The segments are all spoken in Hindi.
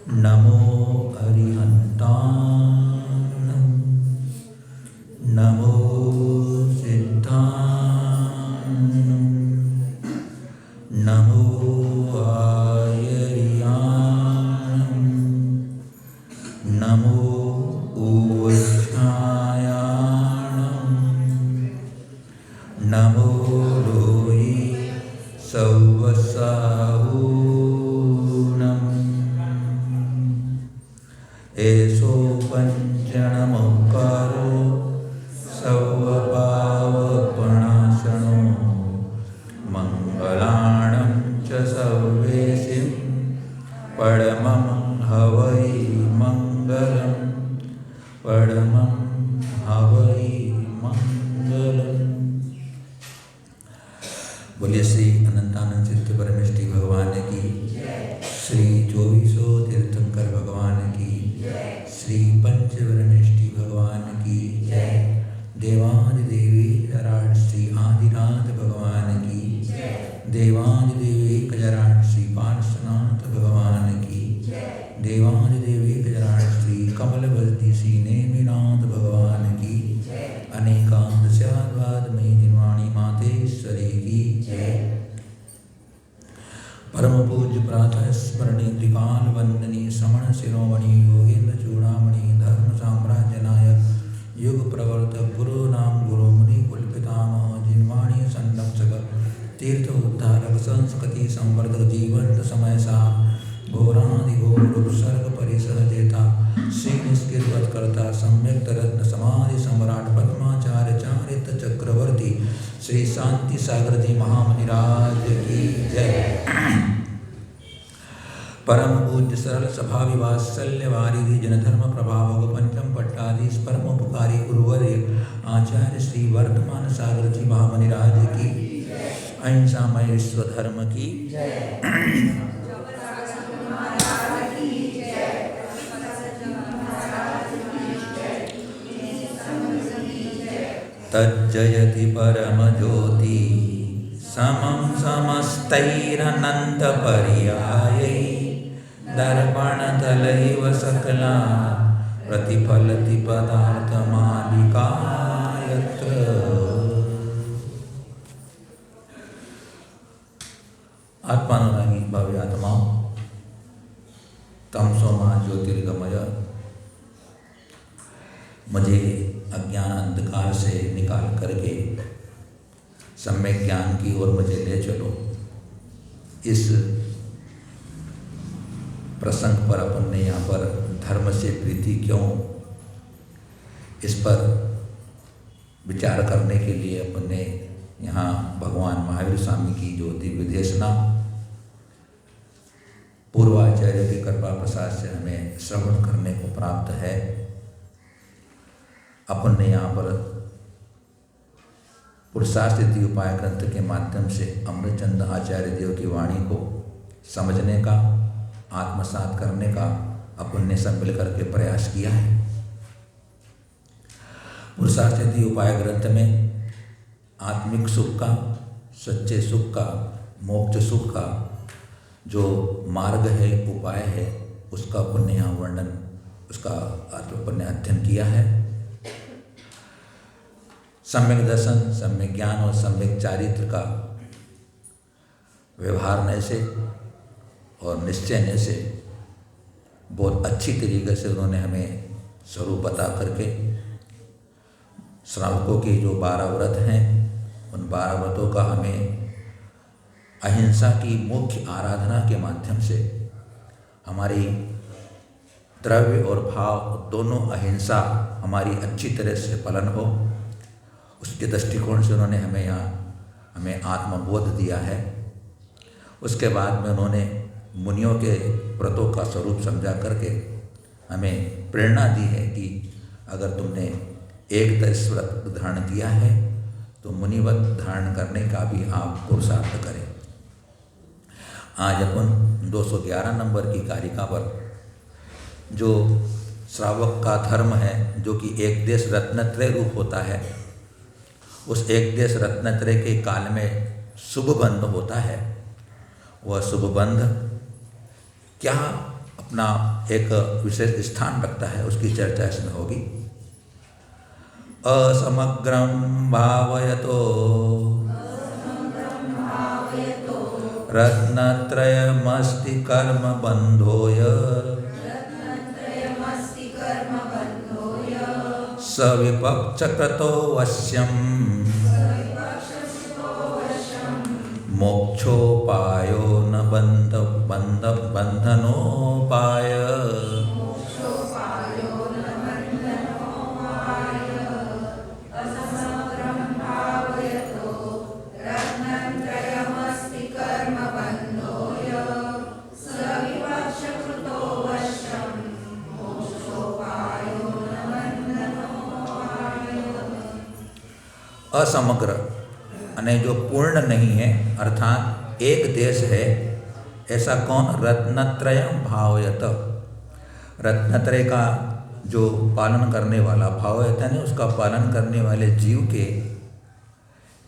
नमो अरिहन्ताणं नमो सिद्धाणं नमो आयर्याणं नमो ऊर्ध्यायाणं नमो लोये सौवसाहूणम् एषो पञ्चनमुक्कारो सौवपावपणाशनो मङ्गलाणं च सर्वेसिं परमं हवै मङ्गलं परमं हवै मङ्गलम्। बोलिए श्री अनंतानंद चित्त परमेष्टि भगवान की, श्री चौबीसों तीर्थंकर भगवान की, श्री पंचवरणेष्टि भगवान की जय। देवादिदेवी कजराट श्री आदिनाथ भगवान की जय। देवादिदेवी कजराट श्री पार्श्वनाथ भगवान की जय। देवादिदेवी कजराट श्री कमलवल्ली श्री नेमिनाथ भगवान की जय। अनेकांत स्याद्वादमयी जिनवाणी मातेश्वरी की जय। परम पूज्य प्रातः स्मरणीय त्रिकाल वंदनीय श्रवण शिरोमणि योगेन्द्र चूड़ामणि धर्म साम्राज्य नायक युग प्रवर्तक गुरु नाम गुरु मुनि कुल पितामह जिनवाणी संरक्षक तीर्थ उद्धारक संस्कृति संवर्धक जीवंत समय सा घोराधिघोर उपसर्ग परिसहजेता श्री निष्कृतकर्ता सम्यक रत्न समाधि सम्राट पद्माचार्य चारित्र चक्रवर्ती श्री शांति सागर जी महामुनिराज की जय। परम पूज्य सरल सभा विवात्सल्य वारिधि जनधर्म प्रभावक पंचम पट्टाधीश परम उपकारी गुरुवर्य आचार्य श्री वर्तमान सागर जी महामुनिराज की अहिंसामय विश्व धर्म की तज्जयति परम ज्योति समं समस्तैरनंत पर्यायै दर्पणतलैव सकला प्रतिफलति पदार्थमालिका यत्र। आत्मानुरागी भव्य आत्माओं, तमसो मा ज्योतिर्गमय, मुझे अज्ञान अंधकार से निकाल करके सम्यक ज्ञान की ओर मुझे ले चलो। इस प्रसंग पर अपन ने यहाँ पर धर्म से प्रीति क्यों, इस पर विचार करने के लिए अपन ने यहाँ भगवान महावीर स्वामी की जो दिव्य देशना पूर्वाचार्य की कृपा प्रसाद से हमें श्रवण करने को प्राप्त है। अपन ने यहाँ पर पुरुषार्थ सिद्धि उपाय ग्रंथ के माध्यम से अमृतचंद आचार्य देव की वाणी को समझने का, आत्मसात करने का अपन ने सब मिलकर के प्रयास किया है। पुरुषार्थ सिद्धि उपाय ग्रंथ में आत्मिक सुख का, सच्चे सुख का, मोक्ष सुख का जो मार्ग है, उपाय है, उसका अपन ने यहाँ वर्णन, उसका अपन ने अध्ययन किया है। सम्यक दर्शन, सम्यक ज्ञान और सम्यक चारित्र का व्यवहार से और निश्चय से बहुत अच्छी तरीके से उन्होंने हमें स्वरूप बता करके श्रावकों के जो 12 व्रत हैं, उन 12 व्रतों का हमें अहिंसा की मुख्य आराधना के माध्यम से हमारी द्रव्य और भाव दोनों अहिंसा हमारी अच्छी तरह से पालन हो, उसके दृष्टिकोण से उन्होंने हमें आत्मबोध दिया है। उसके बाद में उन्होंने मुनियों के व्रतों का स्वरूप समझा करके हमें प्रेरणा दी है कि अगर तुमने एक दर्श व्रत धारण किया है तो मुनिव्रत धारण करने का भी आप पुरुषार्थ करें। आज अपन 211 नंबर की कारिका पर जो श्रावक का धर्म है, जो कि एक देश रत्नत्रय रूप होता है, उस एक देश रत्नत्रय के काल में शुभ बंध होता है। वह शुभ बंध क्या अपना एक विशेष स्थान रखता है, उसकी चर्चा इसमें होगी। असमग्रं भावयतो रत्नत्रयमस्ति कर्मबन्धोय सविपक्षकृतो वश्यम् मोक्षोपायो न बन्धनोपाय असमग्र अने जो पूर्ण नहीं है, अर्थात एक देश है, ऐसा कौन? रत्नत्रयम भावयत, रत्नत्रय का जो पालन करने वाला, भावयत यानी उसका पालन करने वाले जीव के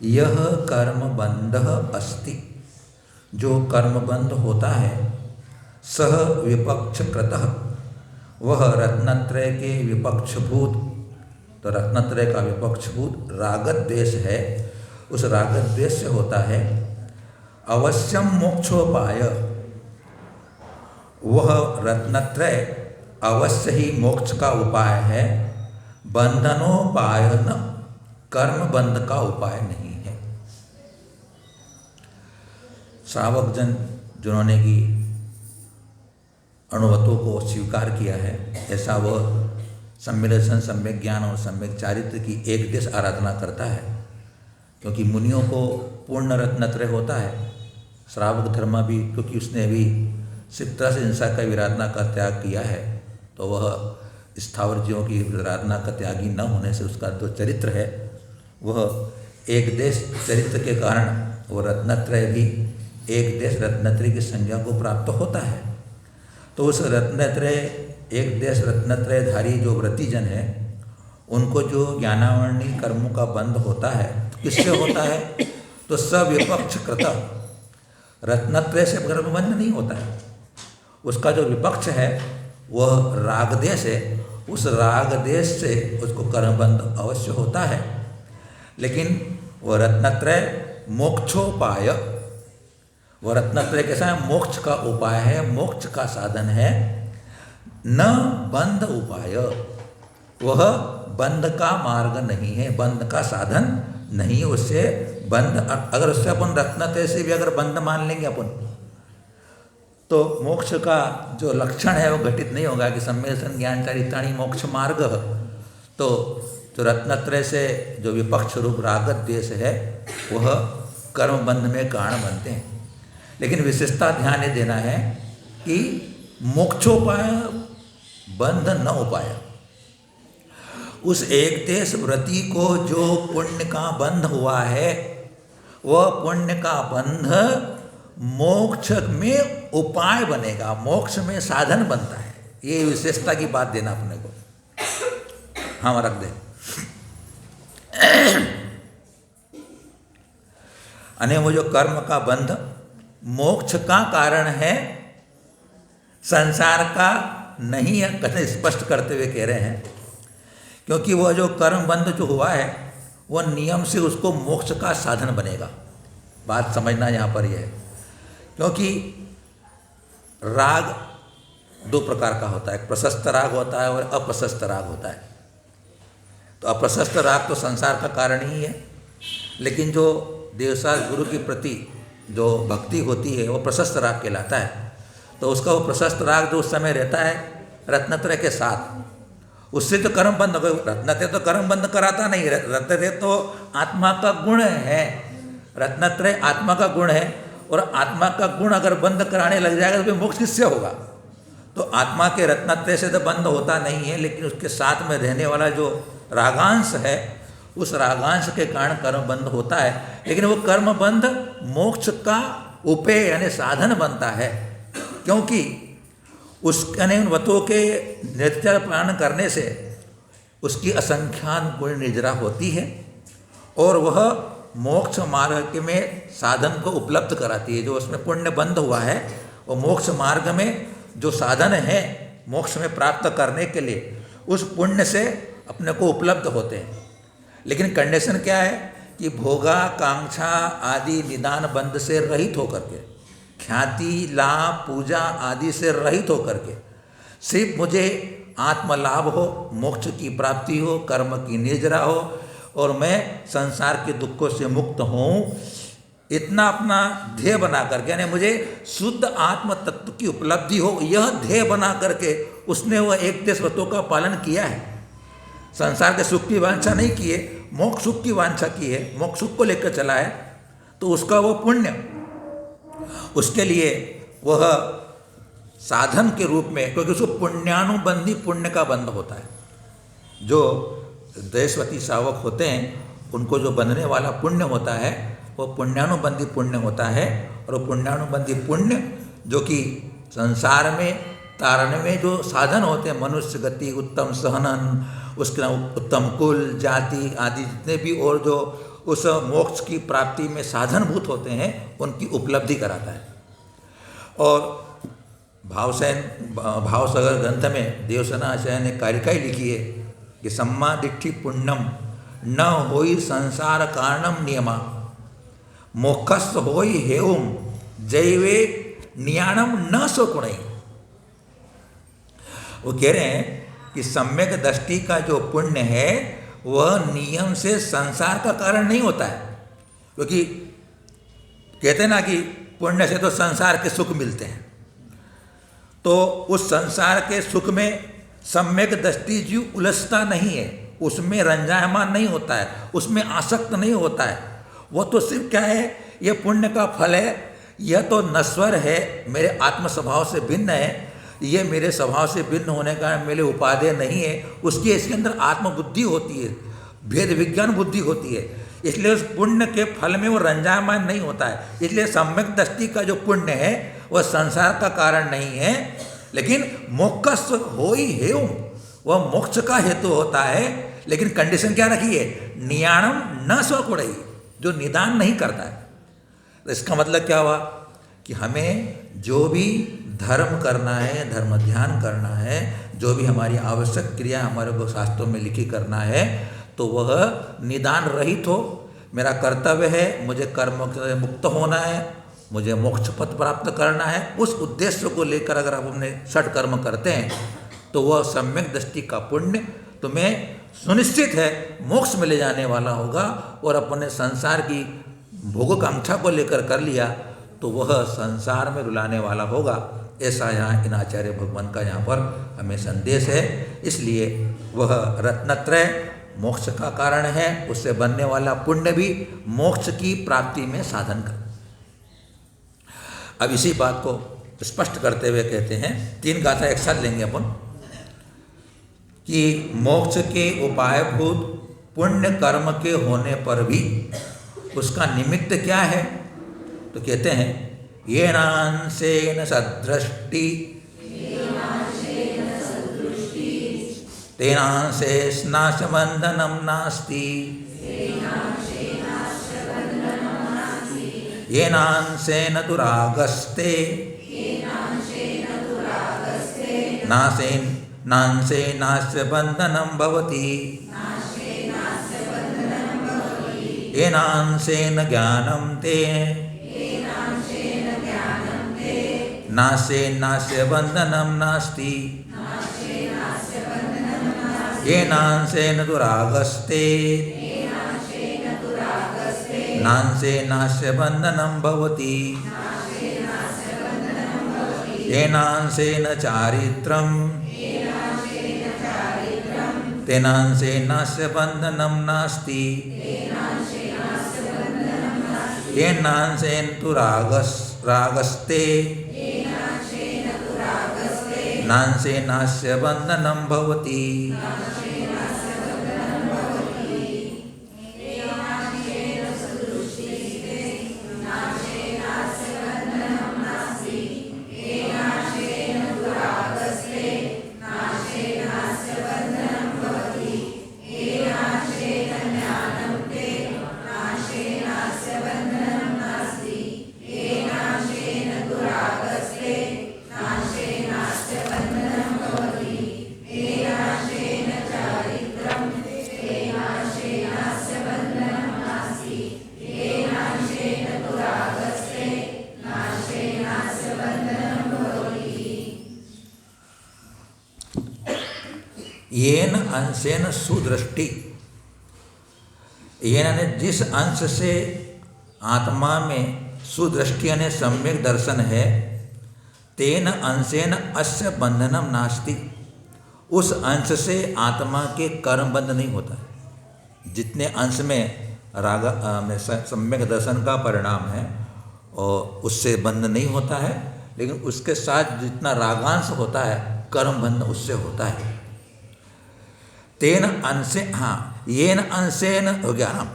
यह कर्मबंध अस्ति, जो कर्मबंध होता है, सह विपक्षकृतः, वह रत्नत्रय के विपक्षभूत, तो रत्नत्रय का विपक्षभूत रागद्वेष है, उस रागद्वेष से होता है। अवश्यम मोक्षोपाय, वह रत्नत्रय अवश्य ही मोक्ष का उपाय है, बंधनोपाय न, कर्म बंध का उपाय नहीं है। श्रावक जन जिन्होंने की अनुभवों को स्वीकार किया है, ऐसा वह सम्यक दर्शन, सम्यक ज्ञान और सम्यक चारित्र की एक देश आराधना करता है, क्योंकि मुनियों को पूर्ण रत्नत्रय होता है। श्रावक धर्म भी, क्योंकि उसने भी सिद्ध से हिंसा का विराधना का त्याग किया है, तो वह स्थावर जीवों की विराधना का त्यागी न होने से उसका जो चरित्र है वह एक देश चरित्र के कारण वह रत्नत्रय भी एक देश रत्नत्रय की संज्ञा को प्राप्त होता है। तो उस रत्नत्रय एक देश रत्नत्रयधारी जो व्रतिजन है, उनको जो ज्ञानावरणी कर्मों का बंध होता है, किससे होता है? तो सविपक्षकृत, रत्नत्रय से कर्म बंध नहीं होता है, उसका जो विपक्ष है वह रागदेश है, उस रागदेश से उसको कर्मबंध अवश्य होता है। लेकिन वह रत्नत्रय मोक्षोपाय, वह रत्नत्रय कैसा है? मोक्ष का उपाय है, मोक्ष का साधन है, न बंध उपाय, वह बंध का मार्ग नहीं है, बंध का साधन नहीं। उससे बंध, अगर उससे अपन रत्नत्रय से भी अगर बंध मान लेंगे अपन, तो मोक्ष का जो लक्षण है वो घटित नहीं होगा कि सम्यक ज्ञान चारित्राणि मोक्ष मार्ग। तो जो रत्नत्रय से जो विपक्ष रूप रागद्वेष है वह कर्म बंध में कारण बनते हैं। लेकिन विशेषता ध्यान ये देना है कि मोक्षोपाय बंध न उपाय, उस एक देश व्रति को जो पुण्य का बंध हुआ है वह पुण्य का बंध मोक्ष में उपाय बनेगा, मोक्ष में साधन बनता है। ये विशेषता की बात देना अपने को। हाँ रख दे। अने वो जो कर्म का बंध मोक्ष का कारण है, संसार का नहीं है, कथन स्पष्ट करते हुए कह रहे हैं। क्योंकि वह जो कर्म बंध जो हुआ है वह नियम से उसको मोक्ष का साधन बनेगा। बात समझना यहाँ पर यह है, क्योंकि राग दो प्रकार का होता है, एक प्रशस्त राग होता है और अप्रशस्त राग होता है। तो अप्रशस्त राग तो संसार का कारण ही है, लेकिन जो देवसार गुरु के प्रति जो भक्ति होती है वो प्रशस्त राग कहलाता है। तो उसका वो प्रशस्त राग जो उस समय रहता है रत्नत्रय के साथ, उससे तो कर्म बंद हो गए। रत्नत्रय तो कर्म बंद कराता नहीं, रत्नत्रय तो आत्मा का गुण है, रत्नत्रय आत्मा का गुण है, और आत्मा का गुण अगर बंद कराने लग जाएगा तो फिर मोक्ष किससे होगा? तो आत्मा के रत्नत्रय से तो बंद होता नहीं है, लेकिन उसके साथ में रहने वाला जो रागांश है उस रागांश के कारण कर्म बंध होता है। लेकिन वो कर्म बंध मोक्ष का उपेय यानी साधन बनता है, क्योंकि उसके व्रतों के नित्य पालन करने से उसकी असंख्यान गुण निजरा होती है और वह मोक्ष मार्ग में साधन को उपलब्ध कराती है। जो उसमें पुण्य बंध हुआ है वो मोक्ष मार्ग में जो साधन है मोक्ष में प्राप्त करने के लिए, उस पुण्य से अपने को उपलब्ध होते हैं। लेकिन कंडीशन क्या है कि भोगाकांक्षा आदि निदान बंध से रहित होकर के, ख्याति लाभ पूजा आदि से रहित होकर के, सिर्फ मुझे आत्मलाभ हो, मोक्ष की प्राप्ति हो, कर्म की निजरा हो और मैं संसार के दुखों से मुक्त हूँ, इतना अपना ध्येय बना करके, यानी मुझे शुद्ध आत्म तत्व की उपलब्धि हो, यह ध्येय बना करके उसने वह 31 व्रतों का पालन किया है। संसार के सुख की वांछा नहीं की है, मोक्ष सुख की वांछा की है, मोक्ष सुख को लेकर चला है, तो उसका वो पुण्य, उसके लिए वह साधन के रूप में, क्योंकि उसको पुण्यानुबंधी पुण्य का बंध होता है। जो देशवती सावक होते हैं उनको जो बंधने वाला पुण्य होता है वो पुण्यानुबंधी पुण्य होता है। और वो पुण्यानुबंधी पुण्य जो कि संसार में तारण में जो साधन होते हैं, मनुष्य गति, उत्तम सहनन, उसके उत्तम कुल जाति आदि जितने भी और जो उस मोक्ष की प्राप्ति में साधनभूत होते हैं, उनकी उपलब्धि कराता है। और भावसागर ग्रंथ में देवसेनाचार्य ने कारिका ही लिखी है कि सम्मा दिट्ठि पुण्यम न होई संसार कारणम नियमा, मोक्षस्थ होई हेउम जैवे नियाणम न स्वकुणई। वो कह रहे हैं कि सम्यक दृष्टि का जो पुण्य है वह नियम से संसार का कारण नहीं होता है, क्योंकि कहते हैं ना कि पुण्य से तो संसार के सुख मिलते हैं, तो उस संसार के सुख में सम्यक दृष्टि जीव उलझता नहीं है, उसमें रंजायमान नहीं होता है, उसमें आसक्त नहीं होता है। वो तो सिर्फ क्या है, यह पुण्य का फल है, यह तो नश्वर है, मेरे आत्म स्वभाव से भिन्न है, ये मेरे स्वभाव से भिन्न होने का मेरे उपादेय नहीं है, उसकी इसके अंदर आत्मबुद्धि होती है, भेद विज्ञान बुद्धि होती है, इसलिए उस पुण्य के फल में वो रंजायमान नहीं होता है। इसलिए सम्यक दृष्टि का जो पुण्य है वह संसार का कारण नहीं है, लेकिन मोक्ष हो ही हेउ, वह मोक्ष का हेतु होता है। लेकिन कंडीशन क्या रखी है, नियाणम न स्वकुणई, जो निदान नहीं करता है। तो इसका मतलब क्या हुआ कि हमें जो भी धर्म करना है, धर्म ध्यान करना है, जो भी हमारी आवश्यक क्रिया हमारे को शास्त्रों में लिखी करना है, तो वह निदान रहित हो। मेरा कर्तव्य है, मुझे कर्म से मुक्त होना है, मुझे मोक्ष पद प्राप्त करना है, उस उद्देश्य को लेकर अगर आप अपने षट कर्म करते हैं तो वह सम्यक दृष्टि का पुण्य तुम्हें सुनिश्चित है मोक्ष में ले जाने वाला होगा। और अपने संसार की भोगकांक्षा को लेकर कर लिया तो वह संसार में रुलाने वाला होगा। ऐसा यहाँ इन आचार्य भगवान का यहाँ पर हमें संदेश है। इसलिए वह रत्नत्रय मोक्ष का कारण है, उससे बनने वाला पुण्य भी मोक्ष की प्राप्ति में साधन कर। अब इसी बात को स्पष्ट करते हुए कहते हैं, 3 गाथा एक साथ लेंगे अपन, कि मोक्ष के उपायभूत पुण्य कर्म के होने पर भी उसका निमित्त क्या है, तो कहते हैं येनांसेन सदृष्टि तेनांसे नाशबंधनम नास्ति, येनांसेन दुरागस्ते नांसे नास्य बंधनम भवति, येनांसेन ज्ञानं ते नासे नास्य बंधनम नास्ति, येनांसेन दुरागस्ते नांसे नास्य बंधनम भवति, येनांसेन चारित्रम तेनांसे नास्य बंधनम नास्ति, येनांसेन तु रागस्ते नांसे नास्य बंधनम भवति। येन अंशेन सुदृष्टि, येन ने जिस अंश से आत्मा में सुदृष्टि यानी सम्यक दर्शन है, तेन अंशेन अस्य बंधनम नास्ति, उस अंश से आत्मा के कर्म बंध नहीं होता। जितने अंश में राग में सम्यक दर्शन का परिणाम है और उससे बंध नहीं होता है, लेकिन उसके साथ जितना रागांश होता है कर्म बंध उससे होता है। तेन अंशे, हाँ, येन अंशेन ज्ञानम।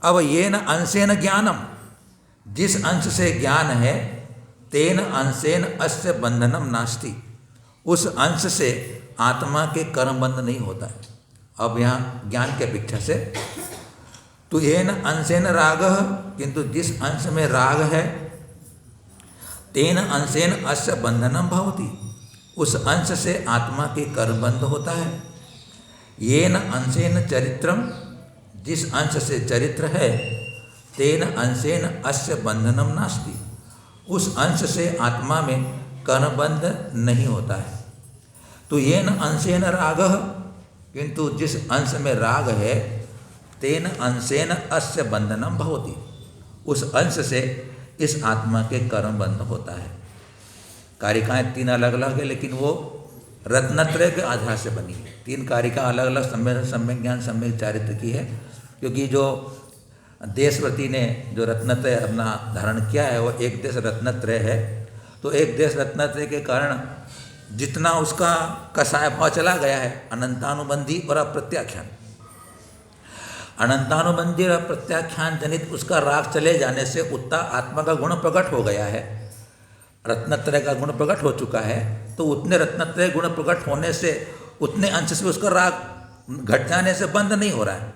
अब येन अंशेन ज्ञानम, जिस अंश से ज्ञान है, तेन अंशेन अस्य बंधनम नास्ति, उस अंश से आत्मा के कर्म बंध नहीं होता है। अब यहाँ ज्ञान की अपेक्षा से तो येन अंशेन राग, किंतु जिस अंश में राग है, तेन अंशेन अस्य बंधनम भवति, उस अंश से आत्मा के कर्म बंध होता है। येन अंशेन चरित्रम, जिस अंश से चरित्र है, तेन अंशेन अस्य बंधनम नास्ति, उस अंश से आत्मा में कर्म बंध नहीं होता है। तो येन अंशेन राग, किंतु जिस अंश में राग है, तेन अंशेन अस्य बंधनम भवति, उस अंश से इस आत्मा के कर्म बंध होता है। कारिकाएँ तीन अलग अलग है, लेकिन वो रत्नत्रय के आधार से बनी है। तीन कारिका अलग अलग सम्यक ज्ञान सम्यक चारित्र की है, क्योंकि जो देशव्रती ने जो रत्नत्रय अपना धारण किया है वो एक देश रत्नत्रय है। तो एक देश रत्नत्रय के कारण जितना उसका कसाय भाव चला गया है, अनंतानुबंधी और अप्रत्याख्यान, अनंतानुबंधी और प्रत्याख्यान जनित उसका राग चले जाने से उतना आत्मा का गुण प्रकट हो गया है, रत्नत्रय का गुण प्रकट हो चुका है। तो उतने रत्नत्रय गुण प्रकट होने से उतने अंश से उसका राग घट जाने से बंद नहीं हो रहा है।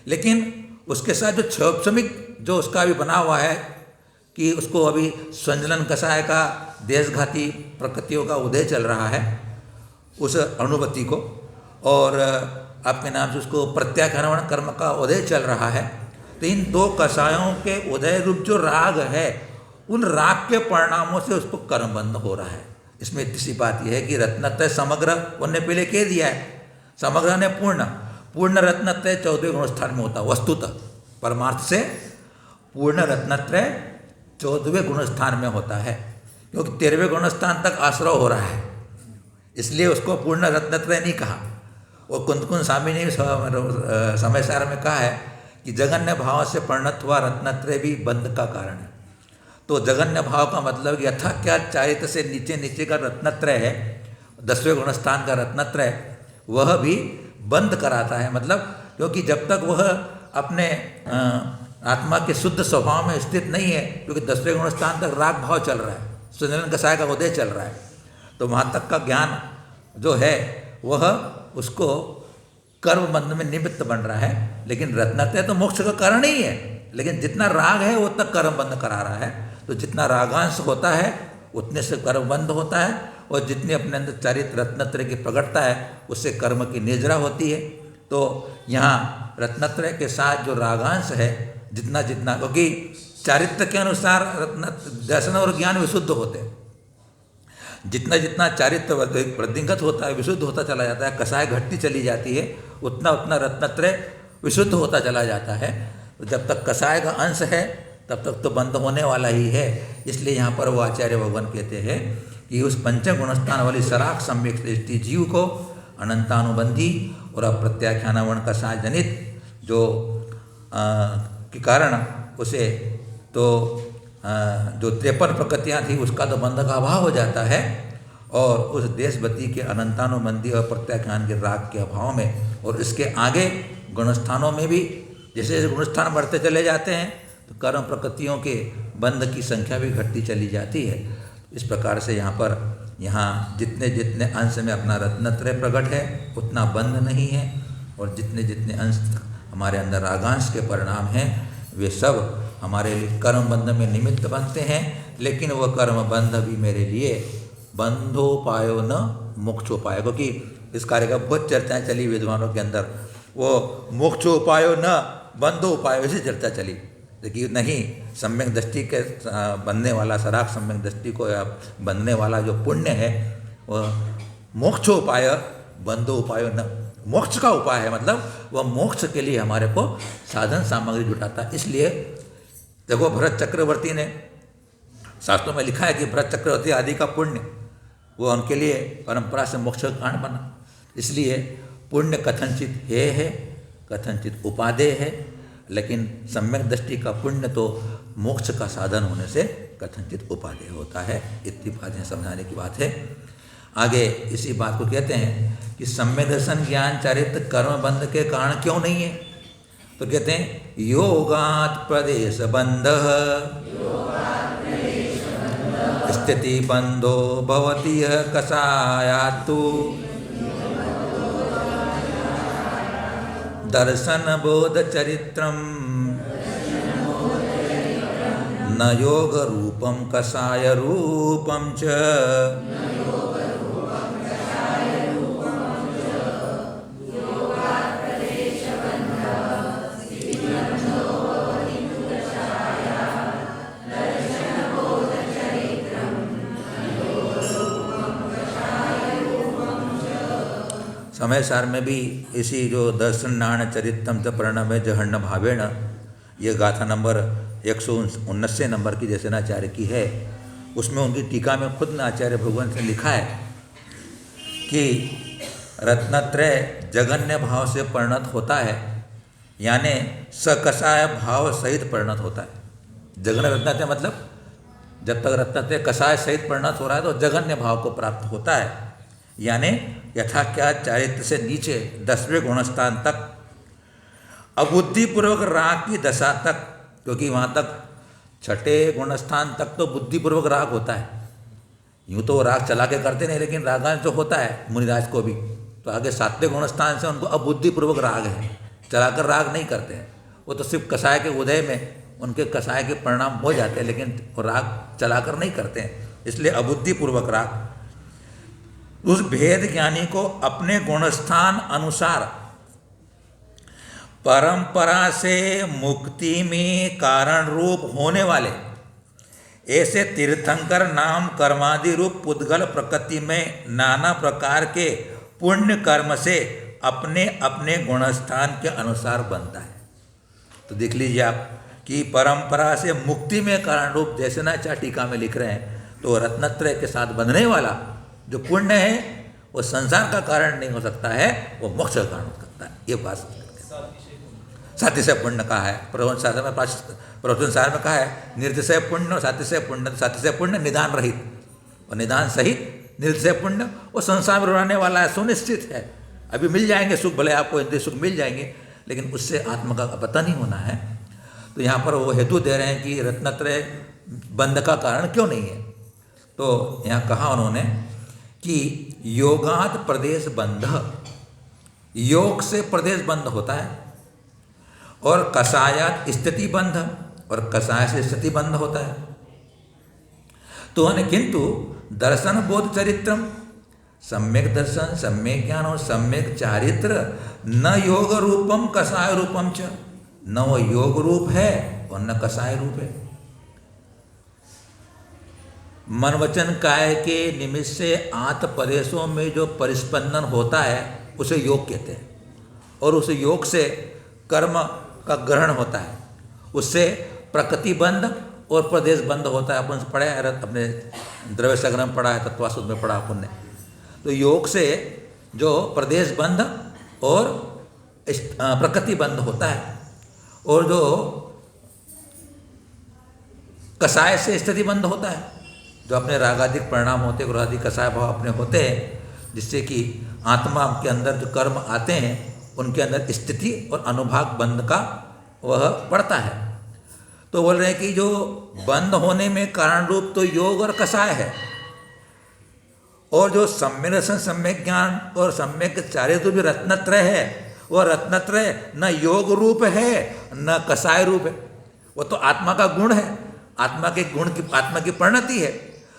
लेकिन उसके साथ जो क्षौपशमिक जो उसका अभी बना हुआ है कि उसको अभी संजलन कषाय का देशघाती प्रकृतियों का उदय चल रहा है, उस अनुभूति को, और आपके नाम से उसको प्रत्याख्यान कर्म का उदय चल रहा है। तो इन दो कषायों के उदय रूप जो राग है, उन राग के परिणामों से उसको कर्म बंध हो रहा है। इसमें इतनी सी बात यह है कि रत्नत्रय समग्र उन्होंने पहले कह दिया है, समग्र ने पूर्ण रत्नत्रय 14वें गुणस्थान में होता है। वस्तुतः परमार्थ से पूर्ण रत्नत्रय 14वें गुणस्थान में होता है, क्योंकि 13वें गुणस्थान तक आश्रय हो रहा है, इसलिए उसको पूर्ण रत्नत्रय नहीं कहा। और कुंदकुंद स्वामी ने समय सार में कहा है कि जगन्य भाव से परिणत हुआ रत्नत्रय भी बंध का कारण है। तो जगन्य भाव का मतलब यथा क्या चारित्र से नीचे नीचे का रत्नत्रय है, 10वें गुणस्थान का रत्नत्रय, वह भी बंद कराता है। मतलब क्योंकि जब तक वह अपने आत्मा के शुद्ध स्वभाव में स्थित नहीं है, क्योंकि 10वें गुणस्थान तक राग भाव चल रहा है, संजलन कषाय का उदय चल रहा है, तो वहाँ तक का ज्ञान जो है वह उसको कर्म बंध में निमित्त बन रहा है। लेकिन रत्नत्रय तो मोक्ष का कारण ही है, लेकिन जितना राग है वो तक कर्म बंध करा रहा है। तो जितना रागांश होता है उतने से कर्म बंध होता है, और जितने अपने अंदर चारित्र रत्नत्रय की प्रकटता है उससे कर्म की निर्जरा होती है। तो यहाँ रत्नत्रय के साथ जो रागांश है जितना जितना, क्योंकि चारित्र के अनुसार दर्शन और ज्ञान विशुद्ध होते हैं, जितना जितना चारित्र वृद्धिंगत होता है, विशुद्ध होता चला जाता है, कषाय घटती चली जाती है, उतना उतना रत्नत्रय विशुद्ध होता चला जाता है। तो जब तक कषाय का अंश है तब तक तो बंद होने वाला ही है। इसलिए यहाँ पर वो आचार्य भगवान कहते हैं कि उस पंचम गुणस्थान वाली सराग सम्यक दृष्टि जीव को अनंतानुबंधी और अप्रत्याख्यानावरण कषाय जनित जो के कारण उसे तो जो 53 प्रकृतियाँ थी उसका तो बंध का अभाव हो जाता है, और उस देशवती के अनंतानुबंधी और प्रत्याख्यान के राग के अभाव में, और इसके आगे गुणस्थानों में भी जैसे जैसे गुणस्थान बढ़ते चले जाते हैं तो कर्म प्रकृतियों के बंध की संख्या भी घटती चली जाती है। इस प्रकार से यहाँ जितने जितने अंश में अपना रत्नत्रय प्रकट है उतना बंध नहीं है, और जितने जितने अंश हमारे अंदर रागांश के परिणाम हैं वे सब हमारे लिए कर्म बंध में निमित्त बनते हैं। लेकिन वह कर्म बंध भी मेरे लिए बंधोपायो न मोक्षोपाय, क्योंकि इस कार्य का बहुत चर्चाएँ चली विद्वानों के अंदर, वो मोक्षोपायो न बंधोपायो ऐसी चर्चा चली। देखिए नहीं, सम्यक दृष्टि के बनने वाला सराग सम्यक दृष्टि को या बनने वाला जो पुण्य है वह मोक्षोपाय बंधोपायो न, मोक्ष का उपाय है, मतलब वह मोक्ष के लिए हमारे को साधन सामग्री जुटाता है। इसलिए देखो, भरत चक्रवर्ती ने, शास्त्रों में लिखा है कि भरत चक्रवर्ती आदि का पुण्य वो उनके लिए परंपरा से मोक्ष का कारण बना। इसलिए पुण्य कथनचित है, कथनचित उपादेय है, लेकिन सम्यक दृष्टि का पुण्य तो मोक्ष का साधन होने से कथनचित उपादेय होता है। इतनी बातें समझाने की बात है। आगे इसी बात को कहते हैं कि सम्यक दर्शन ज्ञान चारित्र कर्म बंध के कारण क्यों नहीं है, तो कहते हैं योगात प्रदेश बंध स्थिति बंधो भवति कषायात्तु दर्शन बोध चरित्रम न योग रूपम कषाय रूपम च। समय सार में भी इसी जो दर्शन नाण चरित्रम च प्रणव जहन्न भावेण, ये गाथा नंबर 119 नंबर की देशनाचार्य की है, उसमें उनकी टीका में खुद ने आचार्य भगवान से लिखा है कि रत्नत्रय जगन्य भाव से परिणत होता है, यानी सकषाय भाव सहित परिणत होता है। जगन्य रत्नत्रय मतलब जब तक रत्नत्रय कषाय सहित परिणत हो रहा है तो जगन्य भाव को प्राप्त होता है, यानी यथाख्या चारित्र से नीचे 10वें गुणस्थान तक, अबुद्धिपूर्वक राग की दशा तक, क्योंकि वहाँ तक 6ठे गुणस्थान तक तो बुद्धिपूर्वक राग होता है। यूँ तो राग चला के करते नहीं, लेकिन रागांश जो होता है मुनिराज को भी, तो आगे 7वें गुणस्थान से उनको अबुद्धिपूर्वक राग है, चलाकर राग नहीं करते हैं। वो तो सिर्फ कषाय के उदय में उनके कषाय के परिणाम हो जाते हैं, लेकिन वो राग चलाकर नहीं करते हैं, इसलिए अबुद्धिपूर्वक राग। उस भेद ज्ञानी को अपने गुणस्थान अनुसार परंपरा से मुक्ति में कारण रूप होने वाले ऐसे तीर्थंकर नाम कर्मादि रूप पुद्गल प्रकृति में नाना प्रकार के पुण्य कर्म से अपने अपने गुणस्थान के अनुसार बनता है। तो देख लीजिए आप कि परंपरा से मुक्ति में कारण रूप, जैसे ना टीका में लिख रहे हैं, तो रत्नत्रय के साथ बंधने वाला जो पुण्य है वो संसार का कारण नहीं हो सकता है, वो मोक्ष का कारण हो सकता है। ये बात सातिशय पुण्य कहा है प्रवचन साधन में, प्रवचन सार में कहा है निर्तिशय पुण्य और सातिशय पुण्य। सातिशय पुण्य निदान रहित और निदान सहित निर्तिशय पुण्य वो संसार में रहने वाला है, सुनिश्चित है। अभी मिल जाएंगे सुख, भले आपको इंद्रिय सुख मिल जाएंगे, लेकिन उससे आत्मा का पता नहीं होना है। तो यहाँ पर वो हेतु दे रहे हैं कि रत्नत्रय बंध का कारण क्यों नहीं है। तो यहाँ कहा उन्होंने कि योगात प्रदेश बंध, योग से प्रदेश बंध होता है, और कषायात स्थिति बंध, और कषाय से स्थिति बंध होता है। तो किंतु दर्शन बोध चरित्रम, सम्यक दर्शन, सम्यक ज्ञान और सम्यक चारित्र न योग रूपम कषाय रूपम च, न वो योग रूप है और न कषाय रूप है। मन वचन काय के निमित्त से आत प्रदेशों में जो परिस्पंदन होता है उसे योग कहते हैं, और उस योग से कर्म का ग्रहण होता है, उससे प्रकृति बंध और प्रदेश बंध होता है। अपन पढ़े अपने द्रव्य संग्रह पढ़ा है, तत्वासुद में पढ़ा अपन ने। तो योग से जो प्रदेश बंध और प्रकृति बंध होता है, और जो कषाय से स्थिति बंध होता है, जो अपने रागाधिक परिणाम होते हैं, क्रोधाधिक कषाय भाव अपने होते हैं, जिससे कि आत्मा के अंदर जो कर्म आते हैं उनके अंदर स्थिति और अनुभाग बंध का वह पड़ता है। तो बोल रहे हैं कि जो बंद होने में कारण रूप तो योग और कषाय है, और जो सम्यक दर्शन, सम्यक ज्ञान और सम्यक चारित्र भी रत्नत्रय है, वह रत्नत्रय न योग रूप है न कषाय रूप है। वो तो आत्मा का गुण है, आत्मा के गुण की, आत्मा की परिणति है।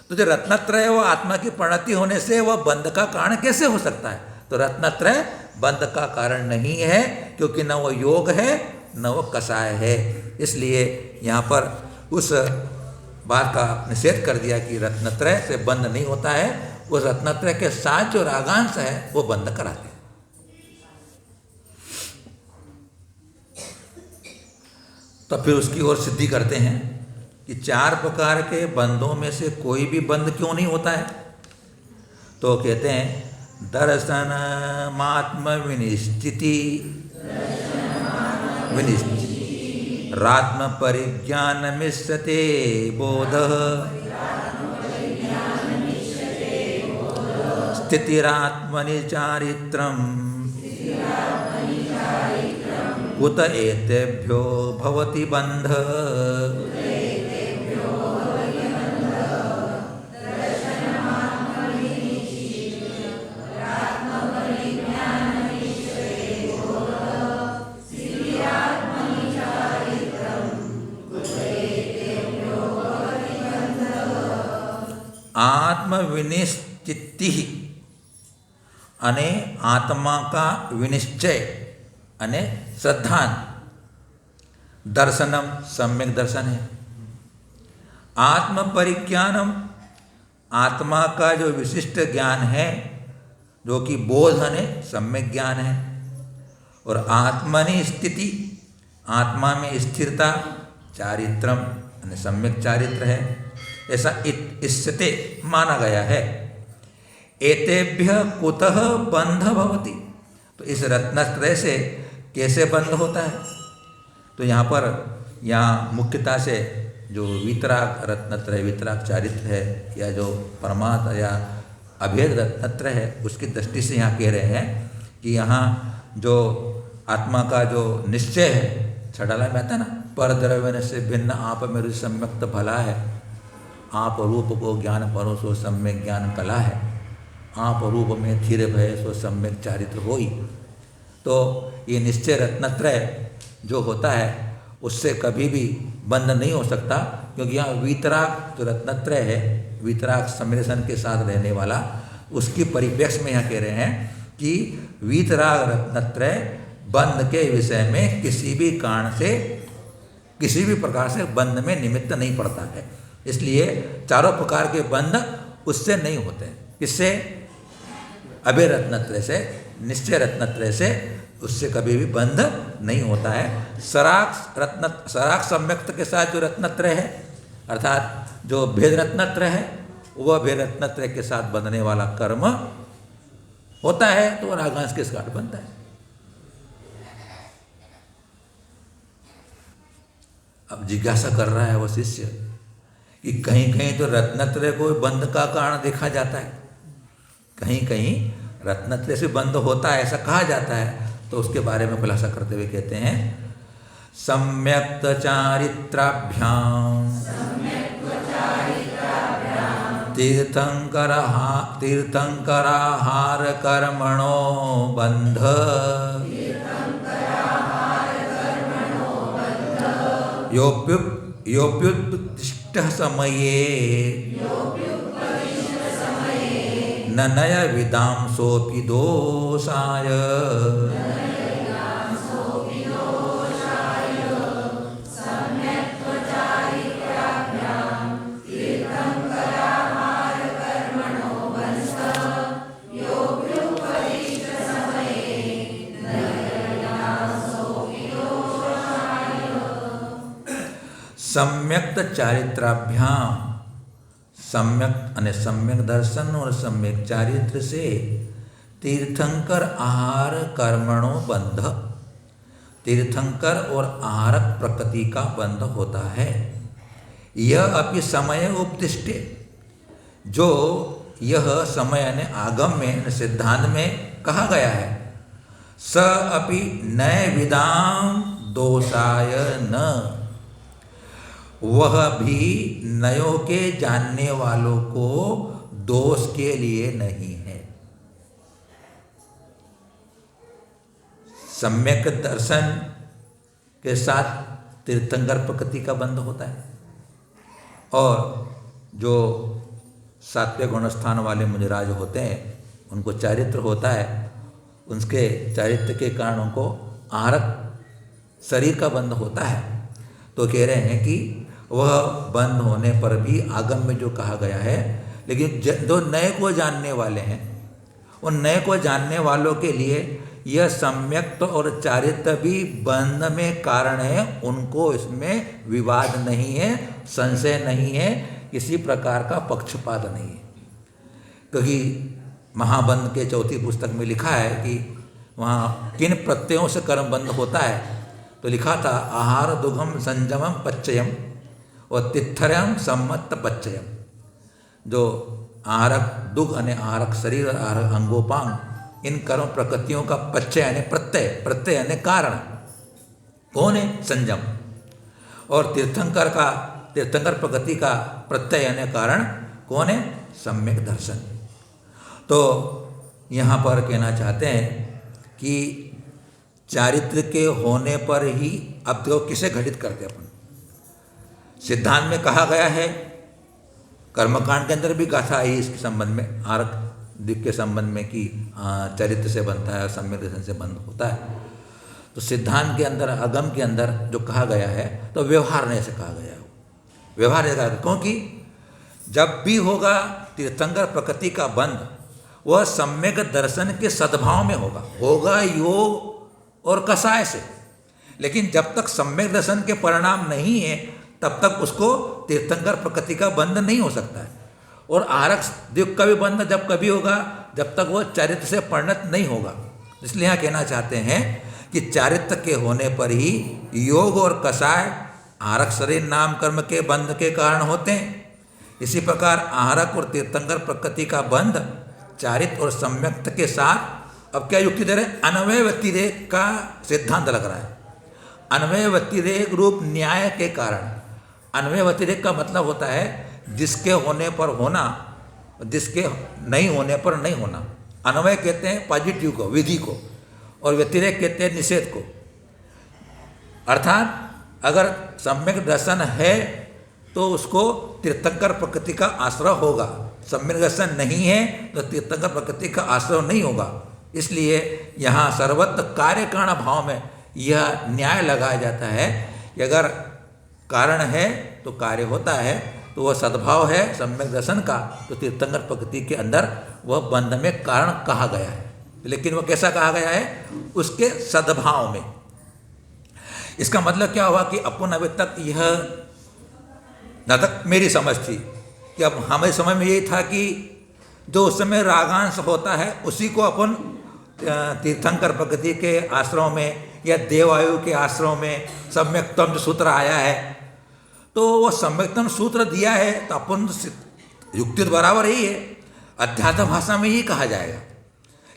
तो जो रत्नत्रय है वो आत्मा की परिणति होने से वह बंध का कारण कैसे हो सकता है? तो रत्नत्रय बंध का कारण नहीं है, क्योंकि न वो योग है न वो कषाय है। इसलिए यहाँ पर उस बात का निषेध कर दिया कि रत्नत्रय से बंध नहीं होता है, उस रत्नत्रय के साथ जो रागांश है वो बंध कराते हैं। तो फिर उसकी ओर सिद्धि करते हैं कि 4 प्रकार के बंधों में से कोई भी बंध क्यों नहीं होता है। तो कहते हैं दर्शन मात्म विनिश्चिति रात्म परिज्ञान मिश्रते बोध स्थितिरात्मनि चारित्रम् कुत एतेभ्यो भवति बंध। आत्मविनिश्चिति अने आत्मा का विनिश्चय अने श्रद्धान दर्शनम सम्यक दर्शन है। आत्म परिज्ञानम आत्मा का जो विशिष्ट ज्ञान है जो कि बोध अने सम्यक ज्ञान है। और आत्मनि स्थिति आत्मा में स्थिरता चारित्रम अने सम्यक चारित्र है ऐसा इससे माना गया है। एतेभ्य कुतः बंध भवति तो इस रत्नत्रय से कैसे बंध होता है। तो यहाँ मुख्यता से जो वितराग रत्नत्रय वितराग चारित्र है या जो परमात्मा या अभेद रत्नत्रय है उसकी दृष्टि से यहाँ कह रहे हैं कि यहाँ जो आत्मा का जो निश्चय है छड़ाला में आता है ना पर द्रव्य से भिन्न आप मेरु सम्यक्त भला है आप रूप को ज्ञान परो सो सम्यक ज्ञान कला है आप रूप में थिर भय सो सम्यक चारित्र होई। तो ये निश्चय रत्नत्रय जो होता है उससे कभी भी बंध नहीं हो सकता क्योंकि यहाँ वीतराग जो रत्नत्रय है वीतराग सम्मिश्रण के साथ रहने वाला उसकी परिप्रेक्ष्य में यहाँ कह रहे हैं कि वीतराग रत्नत्रय बंध के विषय में किसी भी कारण से किसी भी प्रकार से बंध में निमित्त नहीं पड़ता है। इसलिए चारों प्रकार के बंध उससे नहीं होते। किससे? अभय रत्नत्रय से निश्चय रत्नत्रय से उससे कभी भी बंध नहीं होता है। सराग सम्यक्त के साथ जो रत्नत्रय है अर्थात जो भेद रत्नत्रय है वह भेद रत्नत्रय के साथ बंधने वाला कर्म होता है तो रागांश के साथ बनता है। अब जिज्ञासा कर रहा है वो शिष्य कि कहीं कहीं तो रत्नत्रय को बंध का कारण देखा जाता है कहीं कहीं रत्नत्रय से बंध होता है ऐसा कहा जाता है। तो उसके बारे में खुलासा करते हुए कहते हैं सम्यक्त चारित्राभ्याम तीर्थंकराहार कर्मणो बंध योप्युत्तिष्ठ समये ननय विदाम सोपि दोषाय सम्यक्त चारित्राभ्याम सम्यक अने सम्यक दर्शन और सम्यक चारित्र से तीर्थंकर आहार कर्मणों बंध तीर्थंकर और आहारक प्रकृति का बंध होता है। यह अपि समय उपदिष्टे जो यह समय ने आगम में सिद्धांत में कहा गया है स अपि नय विदाम दोषाय न वह भी नयों के जानने वालों को दोष के लिए नहीं है। सम्यक दर्शन के साथ तीर्थंकर प्रकृति का बंध होता है और जो सात्विक गुणस्थान वाले मुनिराज होते हैं उनको चारित्र होता है उनके चारित्र के कारण उनको आहारक शरीर का बंध होता है। तो कह रहे हैं कि वह बंद होने पर भी आगम में जो कहा गया है लेकिन जो नए को जानने वाले हैं उन नए को जानने वालों के लिए यह सम्यक्त और चारित्र भी बंध में कारण है, उनको इसमें विवाद नहीं है, संशय नहीं है, किसी प्रकार का पक्षपात नहीं है। क्योंकि महाबंध के चौथी पुस्तक में लिखा है कि वहाँ किन प्रत्ययों से कर्म बंध होता है, तो लिखा था आहार दुघम संयमम पच्चयम और तित्थरम सम्मत पच्चयम। जो आहारक दुख यानी आहारक शरीर और आहारक अंगोपांग, इन कर्म प्रकृतियों का पच्चय यानी प्रत्यय, प्रत्यय यानी कारण कौन है? संयम। और तीर्थंकर प्रकृति का प्रत्यय यानी कारण कौन है? सम्यक दर्शन। तो यहाँ पर कहना चाहते हैं कि चारित्र के होने पर ही, अब तो किसे घटित करते अपन, सिद्धांत में कहा गया है, कर्मकांड के अंदर भी गाथा आई इसके संबंध में, आरक दिक के संबंध में कि चरित्र से बनता है, सम्यक दर्शन से बंध होता है। तो सिद्धांत के अंदर, अगम के अंदर जो कहा गया है, तो व्यवहार ने से कहा गया है, व्यवहार ने कहा, क्योंकि जब भी होगा तीर्थंकर प्रकृति का बंध, वह सम्यक दर्शन के सद्भाव में होगा योग और कषाय से। लेकिन जब तक सम्यक दर्शन के परिणाम नहीं है, तब तक उसको तीर्थंकर प्रकृति का बंध नहीं हो सकता है। और आरक द्वीप का भी बंध जब कभी होगा, जब तक वो चारित्र से परिणत नहीं होगा। इसलिए यहाँ कहना चाहते हैं कि चारित्र के होने पर ही योग और कषाय आरक शरीर नाम कर्म के बंध के कारण होते हैं। इसी प्रकार आहारक और तीर्थंकर प्रकृति का बंध चारित्र और सम्यक्त के साथ, अब क्या युक्ति दे रहे हैं? अन्वय व्यतिरेक का सिद्धांत लग रहा है। अन्वय व्यतिरेक रूप न्याय के कारण, अन्वय व्यतिरेक का मतलब होता है जिसके होने पर होना, जिसके नहीं होने पर नहीं होना। अन्वय कहते हैं पॉजिटिव को, विधि को, और व्यतिरेक कहते हैं निषेध को। अर्थात अगर सम्यक दर्शन है तो उसको तीर्थंकर प्रकृति का आश्रय होगा, सम्यक दर्शन नहीं है तो तीर्थंकर प्रकृति का आश्रय नहीं होगा। इसलिए यहाँ सर्वत्र कार्य कारण भाव में यह न्याय लगाया जाता है कि अगर कारण है तो कार्य होता है, तो वह सद्भाव है सम्यक दर्शन का, तो तीर्थंकर प्रकृति के अंदर वह बंध में कारण कहा गया है। लेकिन वह कैसा कहा गया है? उसके सद्भाव में। इसका मतलब क्या हुआ कि अपन अभी तक यह न तक मेरी समझ थी कि अब हमारी समझ में यही था कि जो उस समय रागांश होता है उसी को अपन तीर्थंकर प्रकृति के आश्रम में या देवायु के आश्रम में सम्यक्तम जो सूत्र आया है, तो वो सम्यक्तम सूत्र दिया है, तो अपन युक्ति तो बराबर ही है। अध्यात्म भाषा में ही कहा जाएगा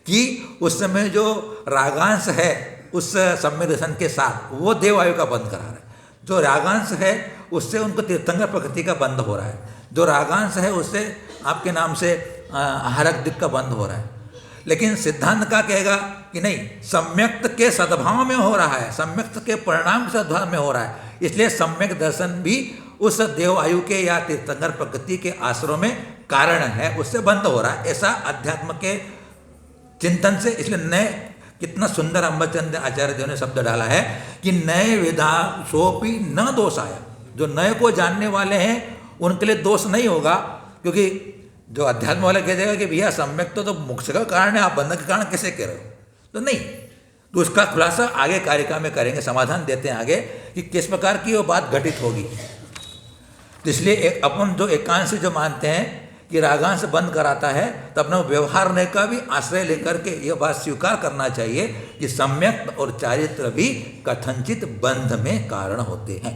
कि उस समय जो रागांश है उस सम्यक दर्शन के साथ वो देवायु का बंध करा रहा है। जो रागांश है उससे उनको तीर्थंकर प्रकृति का बंध हो रहा है, जो रागांश है उससे आपके नाम से आहारक दिक का बंध हो रहा है। लेकिन सिद्धांत का कहेगा कि नहीं, सम्यक्त के सद्भाव में हो रहा है, सम्यक्त के परिणाम के सद्भाव में हो रहा है। इसलिए सम्यक दर्शन भी उस देवायु के या तीर्थंकर प्रकृति के आश्रय में कारण है, उससे बंध हो रहा है। ऐसा अध्यात्म के चिंतन से, इसलिए नए, कितना सुंदर अम्बचंद आचार्य देव ने शब्द डाला है कि नए विधा सोपी न दोष आया। जो नए को जानने वाले हैं उनके लिए दोष नहीं होगा, क्योंकि जो अध्यात्म वाले कह देगा कि भैया सम्यक तो मोक्ष का कारण है, आप बंधन के कारण कैसे कह रहे हो, तो नहीं। तो उसका खुलासा आगे कारिका में करेंगे, समाधान देते हैं आगे कि किस प्रकार की वो बात घटित होगी। तो इसलिए अपन जो एकांश जो मानते हैं कि रागांश बंद कराता है, तो अपना व्यवहार ने का भी आश्रय लेकर के यह बात स्वीकार करना चाहिए कि सम्यक और चारित्र भी कथनचित बंध में कारण होते हैं।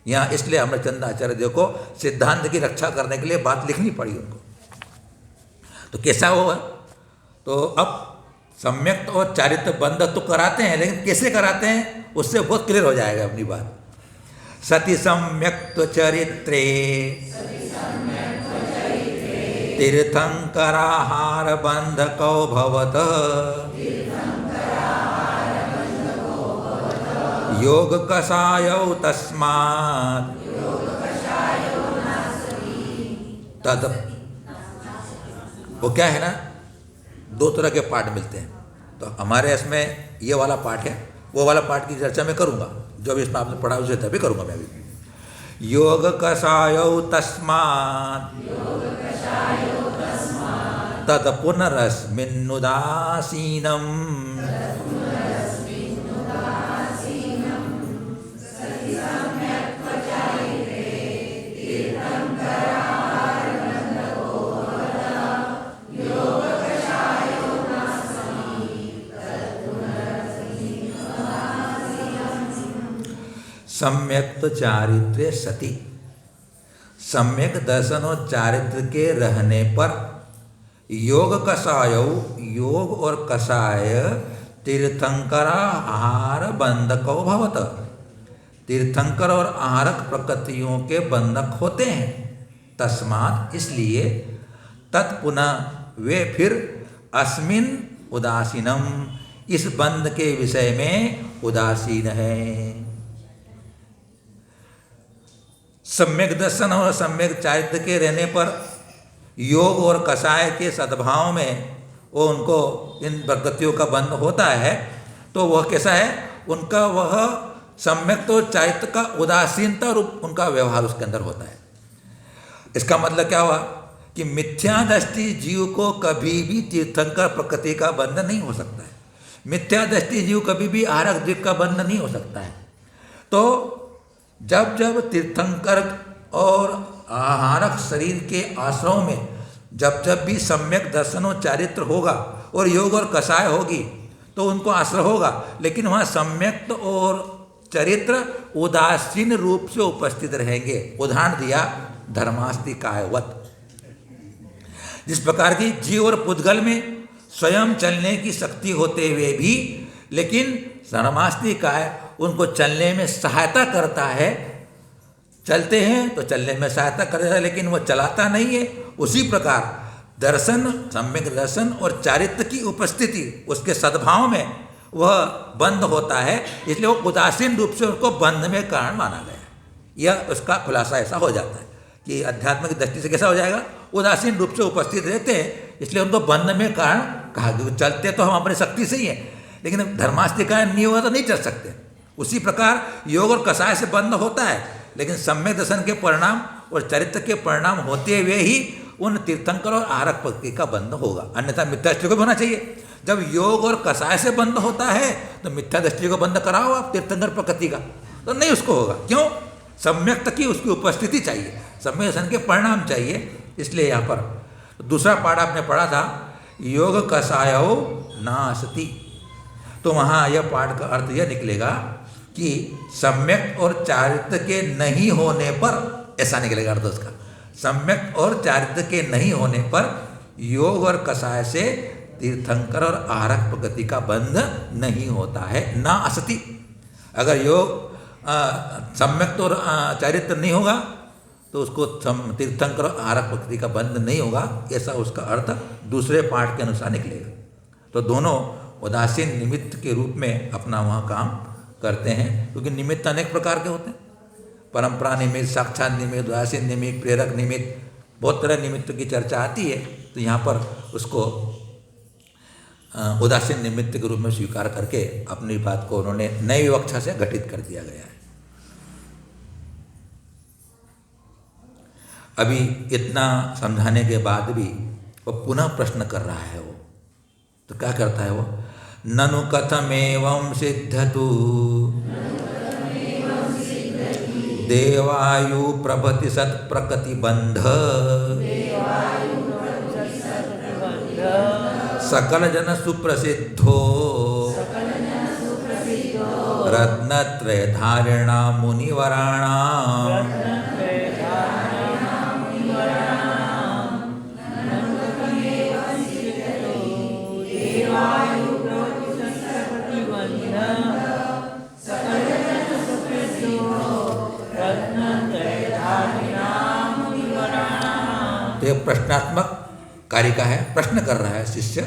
यहाँ इसलिए अमरचंद आचार्य देव को सिद्धांत की रक्षा करने के लिए बात लिखनी पड़ी उनको। तो कैसा होगा? तो अब सम्यक और चारित्र बंध तो कराते हैं, लेकिन कैसे कराते हैं उससे बहुत क्लियर हो जाएगा अपनी बात। सति सम्यक्त्व चरित्रे तीर्थंकराहार बंधको भवतः योग कषायौ तस्मात् तद। वो क्या है ना, दो तरह के पाठ मिलते हैं। तो हमारे इसमें ये वाला पाठ है, वो वाला पाठ की चर्चा मैं करूँगा, जो भी इसमें आपने पढ़ा उसे तभी करूँगा मैं अभी। योग कषायौ तस्मात् तत् पुनरस्मिन्नुदासीनम्। सम्यक चारित्र्य सती, सम्यक दर्शन और चारित्र के रहने पर योग कषायौ, योग और कषाय तीर्थंकरा आहार बंधको भवत, तीर्थंकर और आहारक प्रकृतियों के बंधक होते हैं। तस्मात् इसलिए तत्पुनः वे फिर अस्मिन उदासीनम, इस बंध के विषय में उदासीन है। सम्यक दर्शन और सम्यक चारित्र के रहने पर योग और कषाय के सद्भाव में वो उनको इन प्रकृतियों का बंध होता है। तो वह कैसा है? उनका वह सम्यक तो चारित्र का उदासीनता रूप उनका व्यवहार उसके अंदर होता है। इसका मतलब क्या हुआ कि मिथ्या दृष्टि जीव को कभी भी तीर्थंकर प्रकृति का बंध नहीं हो सकता है। मिथ्या दृष्टि जीव कभी भी आहारक जीव का बंध नहीं हो सकता है। तो जब जब तीर्थंकर और आहारक शरीर के आश्रयों में जब जब भी सम्यक दर्शन और चारित्र होगा और योग और कषाय होगी तो उनको आश्रय होगा, लेकिन वहाँ सम्यक और चरित्र उदासीन रूप से उपस्थित रहेंगे। उदाहरण दिया धर्मास्तिकायवत। जिस प्रकार की जीव और पुद्गल में स्वयं चलने की शक्ति होते हुए भी लेकिन धर्मास्तिकाय उनको चलने में सहायता करता है। चलते हैं तो चलने में सहायता करता है लेकिन वो चलाता नहीं है। उसी प्रकार दर्शन, सम्यक दर्शन और चारित्र की उपस्थिति उसके सद्भाव में वह बंध होता है, इसलिए वो उदासीन रूप से उसको बंध में कारण माना गया। यह उसका खुलासा ऐसा हो जाता है कि आध्यात्मिक दृष्टि से कैसा हो जाएगा? उदासीन रूप से उपस्थित रहते हैं, इसलिए उनको बंध में कारण कहा गया। चलते तो हम अपनी शक्ति से ही हैं, लेकिन धर्मास्तिकाय नहीं होगा तो नहीं चल सकते। उसी प्रकार योग और कषाय से बंध होता है, लेकिन सम्यक दर्शन के परिणाम और चरित्र के परिणाम होते हुए ही उन तीर्थंकर और आहारक प्रकृति का बंध होगा, अन्यथा मिथ्या दृष्टि को भी होना चाहिए। जब योग और कषाय से बंध होता है तो मिथ्या दृष्टि को बंद कराओ आप तीर्थंकर प्रकृति का, तो नहीं उसको होगा। क्यों? सम्यक तक की उसकी उपस्थिति चाहिए, सम्यक दर्शन के परिणाम चाहिए। इसलिए यहाँ पर दूसरा पाठ आपने पढ़ा था योग कषायो नासति, तो वहाँ यह पाठ का अर्थ यह निकलेगा कि सम्यक और चारित्र के नहीं होने पर, ऐसा निकलेगा अर्थ उसका, सम्यक और चारित्र के नहीं होने पर योग और कषाय से तीर्थंकर और आहारक प्रकृति का बंध नहीं होता है। ना असति, अगर योग सम्यक और चारित्र नहीं होगा तो उसको तीर्थंकर और आहारक प्रकृति का बंध नहीं होगा, ऐसा उसका अर्थ दूसरे पाठ के अनुसार निकलेगा। तो दोनों उदासीन निमित्त के रूप में अपना वहाँ काम करते हैं, क्योंकि निमित्त अनेक प्रकार के होते हैं। परंपरा निमित्त, साक्षात निमित्त, उदासीन निमित्त, प्रेरक निमित्त, बहुत तरह निमित्त की चर्चा आती है। तो यहाँ पर उसको उदासीन निमित्त के रूप में स्वीकार करके अपनी बात को उन्होंने नई विवक्षा से घटित कर दिया गया है। अभी इतना समझाने के बाद भी वो पुनः प्रश्न कर रहा है। वो तो क्या करता है? वो ननु कथमेवं सिद्धतु देवायु प्रभति सत्प्रकृति बंध सकल जन सुप्रसिद्धो रत्नत्रय धारिणा मुनिवराणाम तो एक प्रश्नात्मक कार्य का है, प्रश्न कर रहा है शिष्य।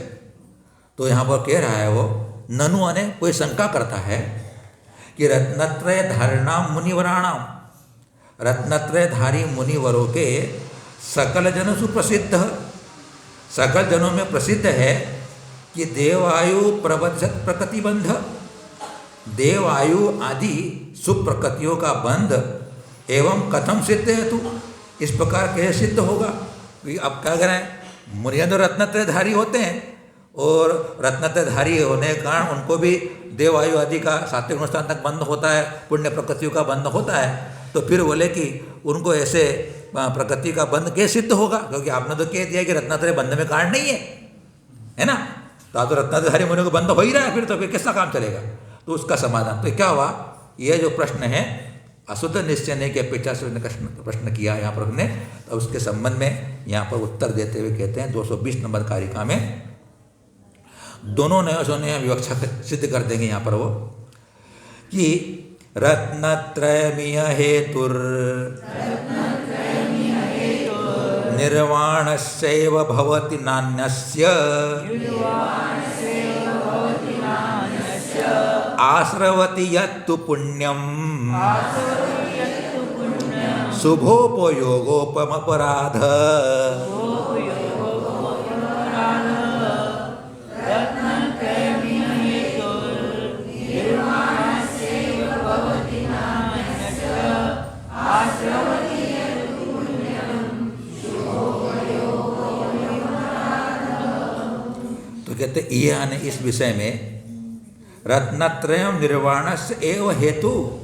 तो यहाँ पर कह रहा है वो ननु अने कोई शंका करता है कि रत्नत्रय धारिणाम मुनिवराणाम, रत्नत्रय धारी मुनिवरों के सकल जनों सुप्रसिद्ध, सकल जनों में प्रसिद्ध है कि देवायु प्रबंधक प्रकृति बंध, देवायु आदि सुप्रकृतियों का बंध एवं कथम सिद्ध है तू, इस प्रकार कैसे सिद्ध होगा? अब क्या करें? मुनियाँ तो रत्नत्रयधारी होते हैं, और रत्नत्रयधारी होने के कारण उनको भी देव आयु आदि का सात्विक अनुष्ठान तक बंद होता है, पुण्य प्रकृतियों का बंद होता है। तो फिर बोले कि उनको ऐसे प्रकृति का बंध कैसे सिद्ध होगा, क्योंकि आपने तो कह दिया कि रत्नत्रय बंध में कारण नहीं है ना। तो रत्नत्रयधारी मुनियों को बंध हो ही रहा है, फिर कैसा काम चलेगा। तो उसका समाधान तो क्या हुआ, यह जो प्रश्न है अशुद्ध निश्चय ने की अपेक्षा से प्रश्न किया यहाँ पर हमने, तो उसके संबंध में यहाँ पर उत्तर देते हुए कहते हैं 220 नंबर कारिका में दोनों न्यायों ने विवक्षा सिद्ध कर देंगे यहाँ पर वो कि रत्नत्रयमिह हेतुर निर्वाणस्यैव भवति नान्यस्य आश्रवति यत्तु पुण्यम शुभोपयोगोपमपराध। तो कहते यानी इस विषय में रत्नत्रयम निर्वाणस्य एव हेतु,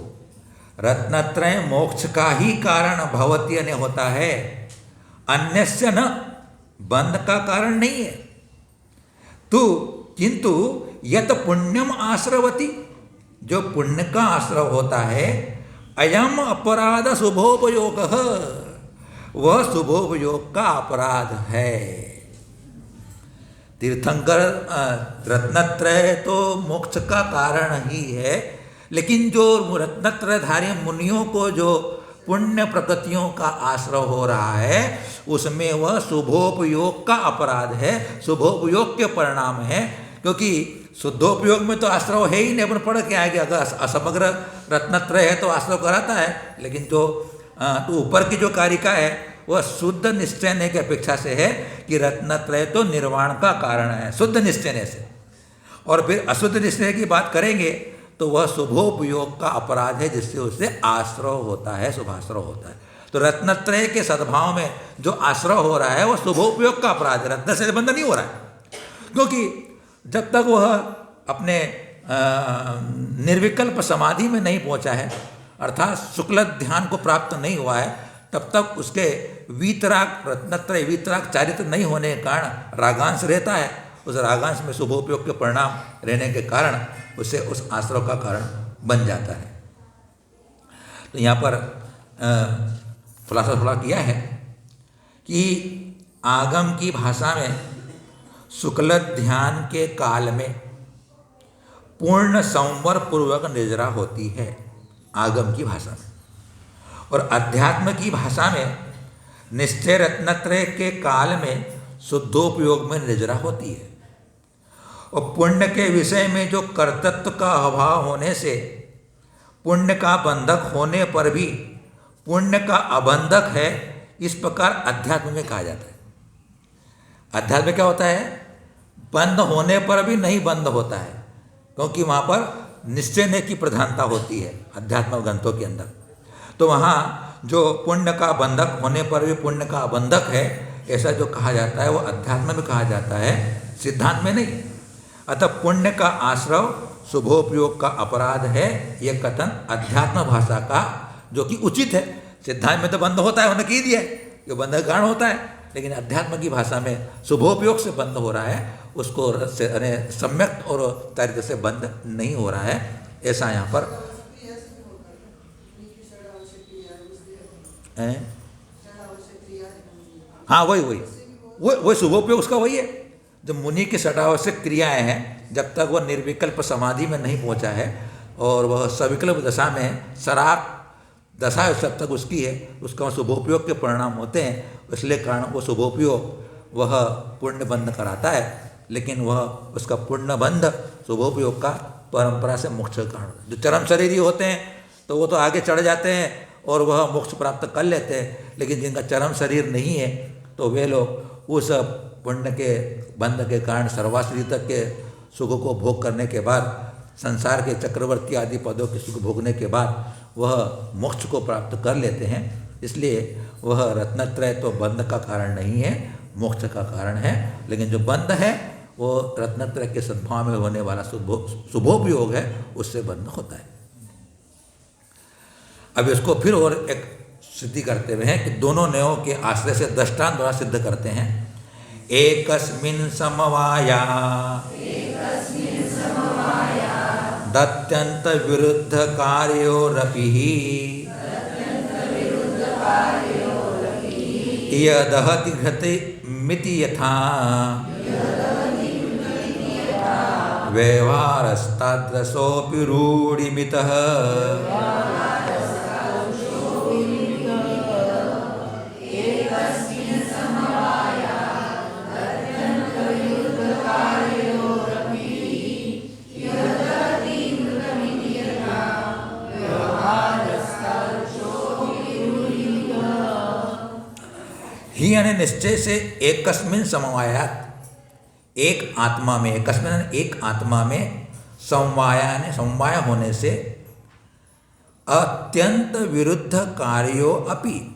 रत्नत्रय मोक्ष का ही कारण भवती ने होता है, अन्यस्य न, बंध का कारण नहीं है। तो किंतु यत पुण्यम आश्रवती, जो पुण्य का आश्रव होता है, अयम अपराध शुभोपयोग, वह शुभोपयोग का अपराध है। तीर्थंकर रत्नत्रय तो मोक्ष का कारण ही है, लेकिन जो रत्नत्रयधारी मुनियों को जो पुण्य प्रकृतियों का आश्रय हो रहा है, उसमें वह शुभोपयोग का अपराध है, शुभोपयोग के परिणाम है। क्योंकि शुद्धोपयोग में तो आश्रय है ही नहीं, अपन पढ़ के आएंगे, अगर असमग्र रत्नत्रय है तो आश्रय कराता है, लेकिन जो तो ऊपर की जो कारिका है वह शुद्ध निश्चय की अपेक्षा से है कि रत्नत्रय तो निर्वाण का कारण है शुद्ध निश्चय से। और फिर अशुद्ध निश्चय की बात करेंगे तो वह शुभोपयोग का अपराध है, जिससे उससे आश्रय होता है, शुभाश्रय होता है। तो रत्नत्रय के सद्भाव में जो आश्रय हो रहा है वह शुभोपयोग का अपराध है, रत्न से बंध नहीं हो रहा है। क्योंकि जब तक वह अपने निर्विकल्प समाधि में नहीं पहुंचा है, अर्थात शुक्ल ध्यान को प्राप्त नहीं हुआ है, तब तक उसके वीतराग रत्नत्रय वीतराग चारित्र नहीं होने के कारण रागांश रहता है। उस रागांश में शुभोपयोग के परिणाम रहने के कारण उसे उस आश्रय का कारण बन जाता है। तो यहाँ पर खुलासा थोड़ा किया है कि आगम की भाषा में शुक्ल ध्यान के काल में पूर्ण संवर पूर्वक निद्रा होती है आगम की भाषा में, और अध्यात्म की भाषा में निश्चय रत्नत्रय के काल में शुद्धोपयोग में निद्रा होती है। और पुण्य के विषय में जो कर्तृत्व का अभाव होने से पुण्य का बंधक होने पर भी पुण्य का अबंधक है, इस प्रकार अध्यात्म में कहा जाता है। अध्यात्म में क्या होता है, बंध होने पर भी नहीं बंध होता है, क्योंकि वहाँ पर निश्चय की प्रधानता होती है अध्यात्म ग्रंथों के अंदर। तो वहाँ जो पुण्य का बंधक होने पर भी पुण्य का बंधक है, ऐसा जो कहा जाता है वो अध्यात्म में कहा जाता है, सिद्धांत में नहीं। अतः पुण्य का आश्रय शुभोपयोग का अपराध है, यह कथन अध्यात्म भाषा का जो कि उचित है। सिद्धांत में तो बंध होता है, उन्होंने कह दिया है कि बंध का कारण होता है, लेकिन अध्यात्म की भाषा में शुभोपयोग से बंध हो रहा है, उसको सम्यक और तरीके से बंध नहीं हो रहा है, ऐसा यहाँ पर हाँ वही शुभोपयोग उसका वही है। जो मुनि की षडावश्यक क्रियाएं हैं, जब तक वह निर्विकल्प समाधि में नहीं पहुंचा है और वह सविकल्प दशा में सराग दशा जब तक उसकी है, उसका शुभोपयोग के परिणाम होते हैं, इसलिए कारण वो शुभोपयोग वह पुण्य बंध कराता है, लेकिन वह उसका पुण्य बंध शुभोपयोग का परंपरा से मोक्ष का कारण। जो चरम शरीरी होते हैं तो वो तो आगे चढ़ जाते हैं और वह मोक्ष प्राप्त कर लेते हैं, लेकिन जिनका चरम शरीर नहीं है तो वे लोग उस पुण्य के बंध के कारण सर्वाश्रित के सुख को भोग करने के बाद, संसार के चक्रवर्ती आदि पदों के सुख भोगने के बाद वह मोक्ष को प्राप्त कर लेते हैं। इसलिए वह रत्नत्रय तो बंध का कारण नहीं है, मोक्ष का कारण है, लेकिन जो बंध है वो रत्नत्रय के सद्भाव में होने वाला शुभोपयोग है, उससे बंध होता है। अब इसको फिर और एक सिद्धि करते हुए हैं कि दोनों न्यायों के आश्रय से दृष्टांत द्वारा सिद्ध करते हैं। एकस्मिन् समवाया दत्यंत विरुद्ध कार्योरपि यदहति घृतमिति यथा व्यवहारस्तादृशोऽपि रूढिमितः। ही यानी निश्चय से एकस्मिन समवायात, एक आत्मा में, एकस्मिन एक आत्मा में समवाय होने से अत्यंत विरुद्ध कार्यों अपि,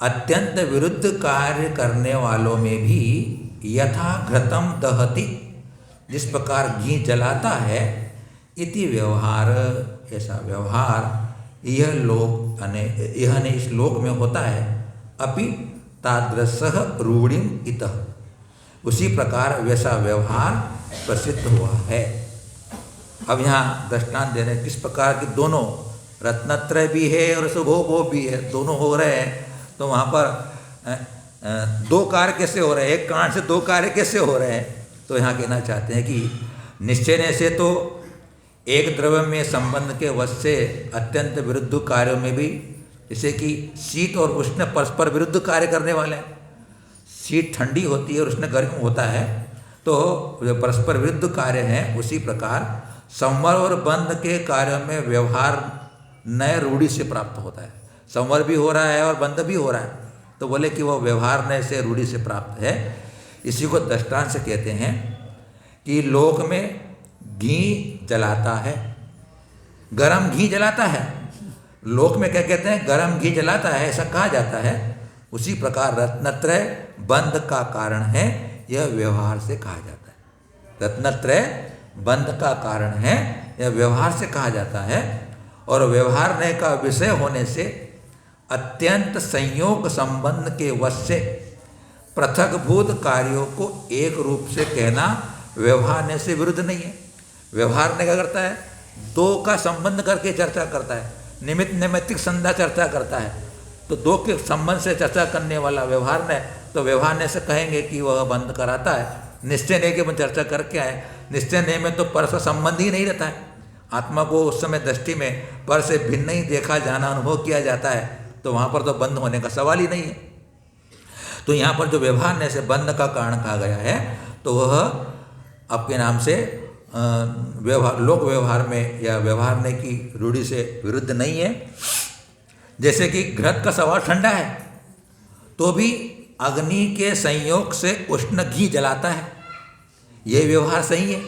अत्यंत विरुद्ध कार्य करने वालों में भी यथा घृतम दहति, जिस प्रकार घी जलाता है, इति व्यवहार, ऐसा व्यवहार यह लोक यह ने इस लोक में होता है। अपि तादृशः रूढ़िम इतः, उसी प्रकार वैसा व्यवहार प्रसिद्ध हुआ है। अब यहाँ दृष्टांत दे रहे हैं किस प्रकार के दोनों रत्नत्रय भी है और शुभोपभोग भी है, दोनों हो रहे हैं। तो वहाँ पर दो कार्य कैसे हो रहे हैं, एक कारण से दो कार्य कैसे हो रहे हैं। तो यहाँ कहना चाहते हैं कि निश्चय से तो एक द्रव्य में संबंध के वश से अत्यंत विरुद्ध कार्यों में भी, जैसे कि शीत और उष्ण परस्पर विरुद्ध कार्य करने वाले हैं। शीत ठंडी होती है और उष्ण गर्म होता है, तो जो परस्पर विरुद्ध कार्य हैं, उसी प्रकार संवर और बंध के कार्यों में व्यवहार नए रूढ़ि से प्राप्त होता है। संवर भी हो रहा है और बंध भी हो रहा है, तो बोले कि वो व्यवहार नए से रूढ़ि से प्राप्त है। इसी को दृष्टांत से कहते हैं कि लोक में घी जलाता है, गरम घी जलाता है। लोक में क्या कहते हैं, गरम घी जलाता है, ऐसा कहा जाता है। उसी प्रकार रत्नत्रय बंध का कारण है, यह व्यवहार से कहा जाता है। रत्नत्रय बंध का कारण है, यह व्यवहार से कहा जाता है। और व्यवहार नय का विषय होने से अत्यंत संयोग संबंध के वश से पृथकभूत कार्यों को एक रूप से कहना व्यवहार नय से विरुद्ध नहीं है। व्यवहार नय क्या करता है, दो का संबंध करके चर्चा करता है, निमित्त नैमित्तिक संध्या चर्चा करता है। तो दो के संबंध से चर्चा करने वाला व्यवहार नय, तो व्यवहार नय से कहेंगे कि वह बंध कराता है। निश्चय नय के चर्चा करके आए, निश्चय नय में तो परस्पर संबंध ही नहीं रहता है। आत्मा को उस समय दृष्टि में पर से भिन्न ही देखा जाना, अनुभव किया जाता है, तो वहाँ पर तो बंध होने का सवाल ही नहीं है। तो यहाँ पर जो व्यवहार नय से बंध का कारण कहा गया है, तो वह आपके नाम से व्यवहार, लोक व्यवहार में या व्यवहार नय की रूढ़ि से विरुद्ध नहीं है। जैसे कि घृत का स्वभाव ठंडा है, तो भी अग्नि के संयोग से उष्ण घी जलाता है, यह व्यवहार सही है।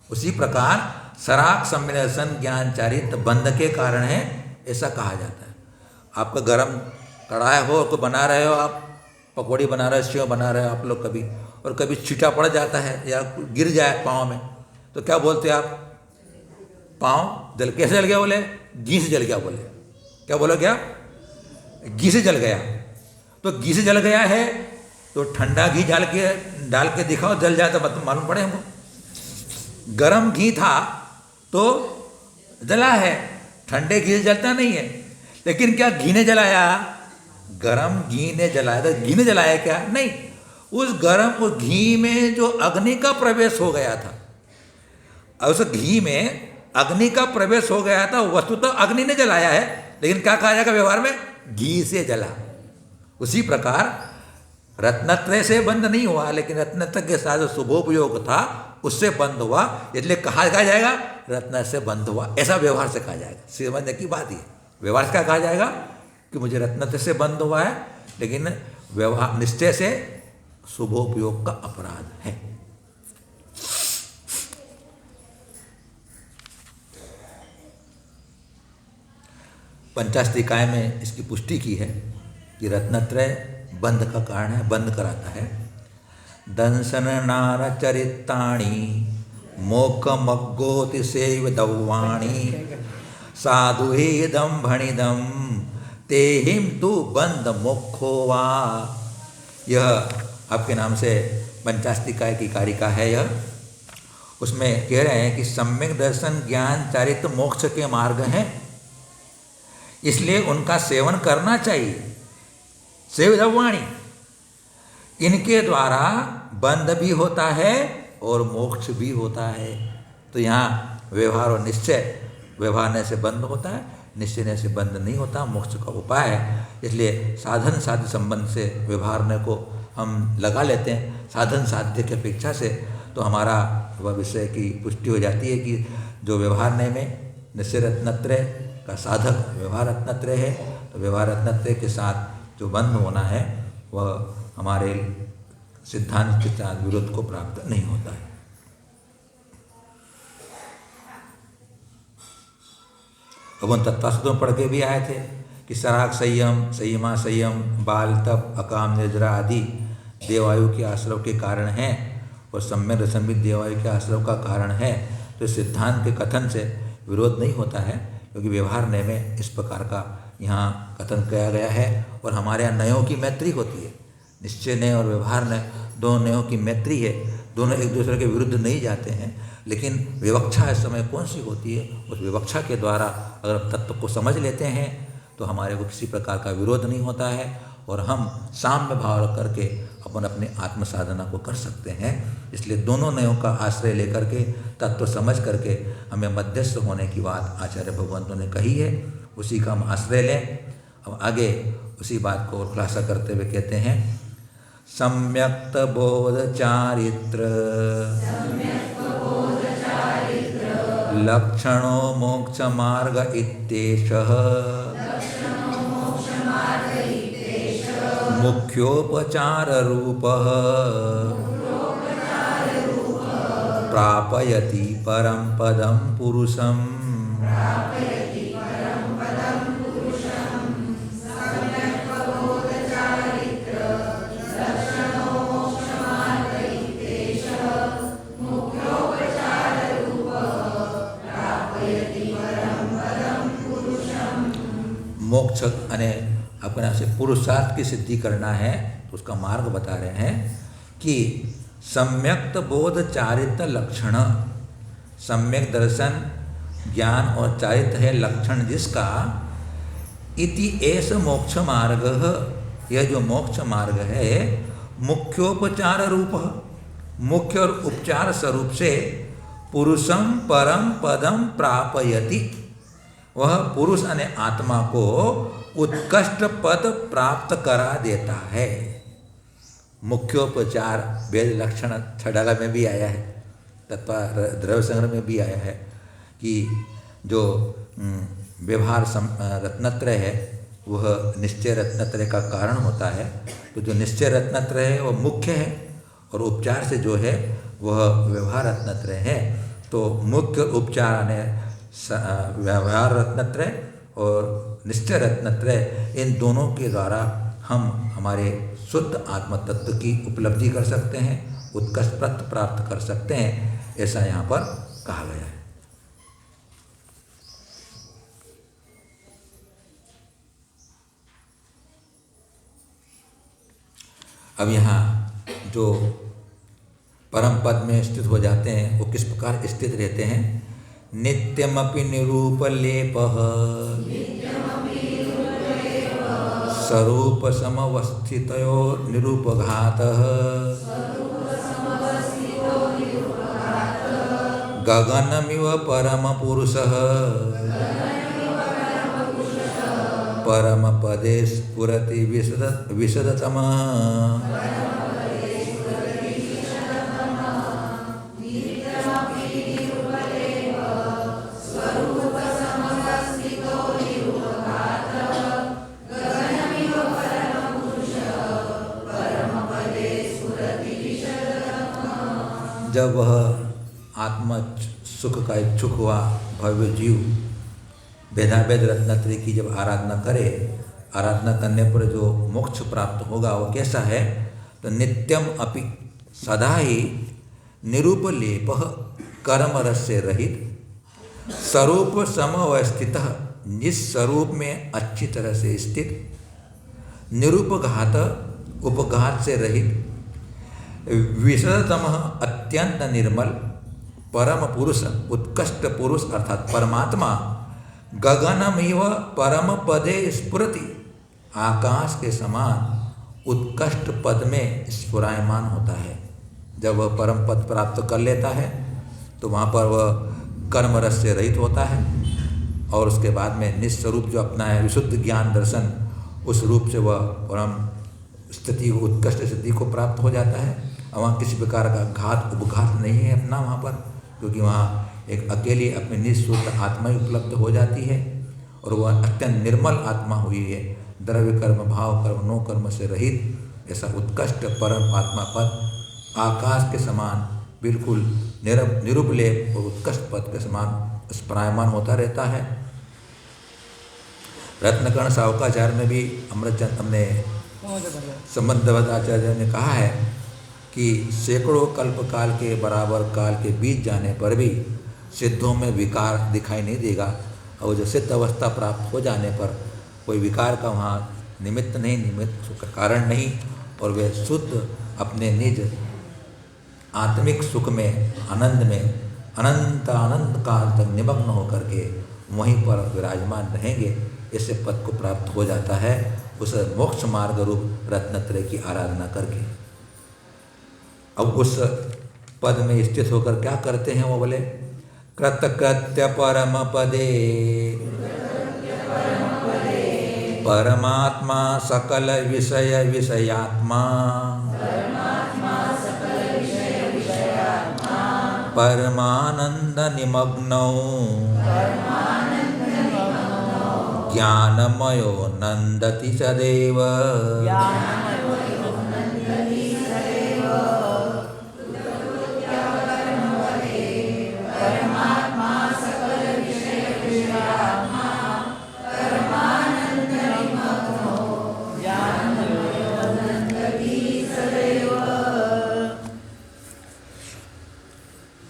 उसी प्रकार सराक सम्मिलन ज्ञान चारित बंध के कारण है, ऐसा कहा जाता है। आपका गरम कढ़ाई हो तो बना रहे हो, आप पकौड़ी बना रहे हो, सेव बना रहे हो आप लोग कभी, और कभी छींटा पड़ जाता है या गिर जाए पाँव में, तो क्या बोलते हैं आप, पाँव जल, कैसे जल गया, बोले घी से जल गया। बोले क्या बोलो, क्या घी से जल गया। तो घी से जल गया है तो ठंडा घी डाल के दिखाओ, जल जाए तो मालूम पड़े हमको। गरम घी था तो जला है, ठंडे घी से जलता नहीं है। लेकिन क्या घी ने जलाया, गरम घी ने जलाया, तो घी ने जलाया क्या, नहीं, उस गरम उस घी में जो अग्नि का प्रवेश हो गया था, उस घी में अग्नि का प्रवेश हो गया था, वस्तु तो अग्नि ने जलाया है, लेकिन क्या कहा जाएगा व्यवहार में, घी से जला। उसी प्रकार रत्नत्रय से बंद नहीं हुआ, लेकिन रत्नत्रय के साथ जो शुभोपयोग था उससे बंद हुआ, इसलिए कहा जाएगा रत्न से बंद हुआ, ऐसा व्यवहार से कहा जाएगा। समझने की बात ये, व्यवहार से क्या कहा जाएगा कि मुझे रत्नत्रय से बंद हुआ है, लेकिन व्यवहार निश्चय से शुभोपयोग का अपराध है। पंचाशतिकाय में इसकी पुष्टि की है कि रत्नत्रय बंध का कारण है, बंध कराता है। दंसन नार चरिताणी मोक्षमग्गोति सेव दौवाणी साधु हेदम भणिदम तेहिम तु बंद मोक्षो वा। यह आपके नाम से पंचास्तिकाय की कारिका है। यह उसमें कह रहे हैं कि सम्यक दर्शन ज्ञान चारित्र मोक्ष के मार्ग हैं, इसलिए उनका सेवन करना चाहिए। सेवदवाणी, इनके द्वारा बंध भी होता है और मोक्ष भी होता है। तो यहाँ व्यवहार और निश्चय, व्यवहारने से बंध होता है, निश्चय से बंध नहीं होता, मोक्ष का उपाय है। इसलिए साधन साध्य संबंध से व्यवहारने को हम लगा लेते हैं साधन साध्य की अपेक्षा से, तो हमारा वह विषय की पुष्टि हो जाती है कि जो व्यवहारने में निश्चय रत्नत्रय का साधक व्यवहार रत्नत्रय है, तो व्यवहार रत्नत्रय के साथ जो बंध होना है वह हमारे सिद्धांत के साथ विरोध को प्राप्त नहीं होता है। अब उन तत्वासुतों में पढ़ के भी आए थे कि सराग संयम, संयमा संयम, बाल तप, अकाम निर्जरा आदि देवायु के आश्रव के कारण हैं और सम्यक दर्शन भी देवायु के आश्रव का कारण है। तो सिद्धांत के कथन से विरोध नहीं होता है, क्योंकि व्यवहार नय में इस प्रकार का यहाँ कथन किया गया है। और हमारे यहाँ नयों की मैत्री होती है, निश्चय नय और व्यवहार नय दोनों नयों की मैत्री है, दोनों एक दूसरे के विरुद्ध नहीं जाते हैं। लेकिन विवक्षा इस समय कौन सी होती है, उस विवक्षा के द्वारा अगर तत्व को समझ लेते हैं तो हमारे को किसी प्रकार का विरोध नहीं होता है और हम साम्य भाव रख करके अपन अपने आत्म साधना को कर सकते हैं। इसलिए दोनों नयों का आश्रय लेकर के तत्व समझ करके हमें मध्यस्थ होने की बात आचार्य भगवंतों ने कही है, उसी का हम आश्रय लें। अब आगे उसी बात को खुलासा करते हुए कहते हैं, सम्यक्त बोध चारित्र लक्षणो मोक्ष मार्ग इत्येषः मुख्योपचार रूपः प्रापयति परम पदम पुरुषम। मोक्ष अने अपना से पुरुषार्थ की सिद्धि करना है, तो उसका मार्ग बता रहे हैं कि सम्यक्त बोध चारित्र लक्षण, सम्यक दर्शन ज्ञान और चारित्र है लक्षण जिसका, इति एष मोक्ष मार्ग, यह जो मोक्ष मार्ग है मुख्योपचार रूप, मुख्य और उपचार स्वरूप से पुरुषम परम पदम प्रापयति, वह पुरुष अने आत्मा को उत्कृष्ट पद प्राप्त करा देता है। मुख्योपचार वेद लक्षण छडाला में भी आया है, तत्व द्रव्य संग्रह में भी आया है कि जो व्यवहार रत्नत्रय है वह निश्चय रत्नत्रय का कारण होता है। तो जो निश्चय रत्नत्रय है वह मुख्य है और उपचार से जो है वह व्यवहार रत्नत्रय है। तो मुख्य उपचार ने व्यवहार रत्नत्रय और निश्चय रत्नत्रय, इन दोनों के द्वारा हम हमारे शुद्ध आत्म तत्व की उपलब्धि कर सकते हैं, उत्कृष्ट पद प्राप्त कर सकते हैं, ऐसा यहाँ पर कहा गया है। अब यहाँ जो परम पद में स्थित हो जाते हैं वो किस प्रकार स्थित रहते हैं, नित्यमपि निरूपलेपः स्वरूप समवस्थितयो निरूपघातः गगनमिव परमपुरुषः परमपदे स्फुरति विशदतमः। जब वह आत्म सुख का इच्छुक हुआ भव्य जीव भेदाभेद रत्नत्रय की जब आराधना करे, आराधना करने पर जो मोक्ष प्राप्त होगा वो कैसा है, तो नित्यम अपि सदा ही निरूपलेप कर्मरस से रहित, स्वरूप समवस्थित, निस्वरूप में अच्छी तरह से स्थित, निरूपघात उपघात से रहित, विशदतम अत्यंत निर्मल, परम पुरुष उत्कृष्ट पुरुष अर्थात परमात्मा गगनमिव परम पदे स्फुरति, आकाश के समान उत्कृष्ट पद में स्फुरायमान होता है। जब वह परम पद प्राप्त कर लेता है तो वहाँ पर वह कर्म रस से रहित होता है और उसके बाद में निस्वरूप जो अपना है विशुद्ध ज्ञान दर्शन, उस रूप से वह परम स्थिति उत्कृष्ट स्थिति को प्राप्त हो जाता है। और वहाँ किसी प्रकार का घात उपघात नहीं है अपना वहाँ पर, क्योंकि वहाँ एक अकेली अपनी निःशुद्ध आत्मा ही उपलब्ध हो जाती है और वह अत्यंत निर्मल आत्मा हुई है, द्रव्य कर्म भाव कर्म नो कर्म से रहित ऐसा उत्कृष्ट परम आत्मा पद आकाश के समान बिल्कुल निरुपलेप और उत्कृष्ट पद के समान स्मरायमान होता रहता है। रत्नकर्ण सावकाचार्य में भी अमृतचंद हमने संबंधवत आचार्य ने कहा है कि सैकड़ों कल्प काल के बराबर काल के बीत जाने पर भी सिद्धों में विकार दिखाई नहीं देगा और जो सिद्ध अवस्था प्राप्त हो जाने पर कोई विकार का वहाँ निमित्त नहीं, निमित्त का कारण नहीं, और वे शुद्ध अपने निज आत्मिक सुख में आनंद में अनंत आनंद काल तक निमग्न होकर के वहीं पर विराजमान रहेंगे। इससे पद को प्राप्त हो जाता है उस मोक्ष मार्ग रूप रत्नत्रय की आराधना करके। अब उस पद में स्थित होकर क्या करते हैं वो बोले, कृतकृत्य परम पदे परमात्मा सकल विषय विषयात्मा परमानंद निमग्नौ ज्ञानमयो नंदति सदैव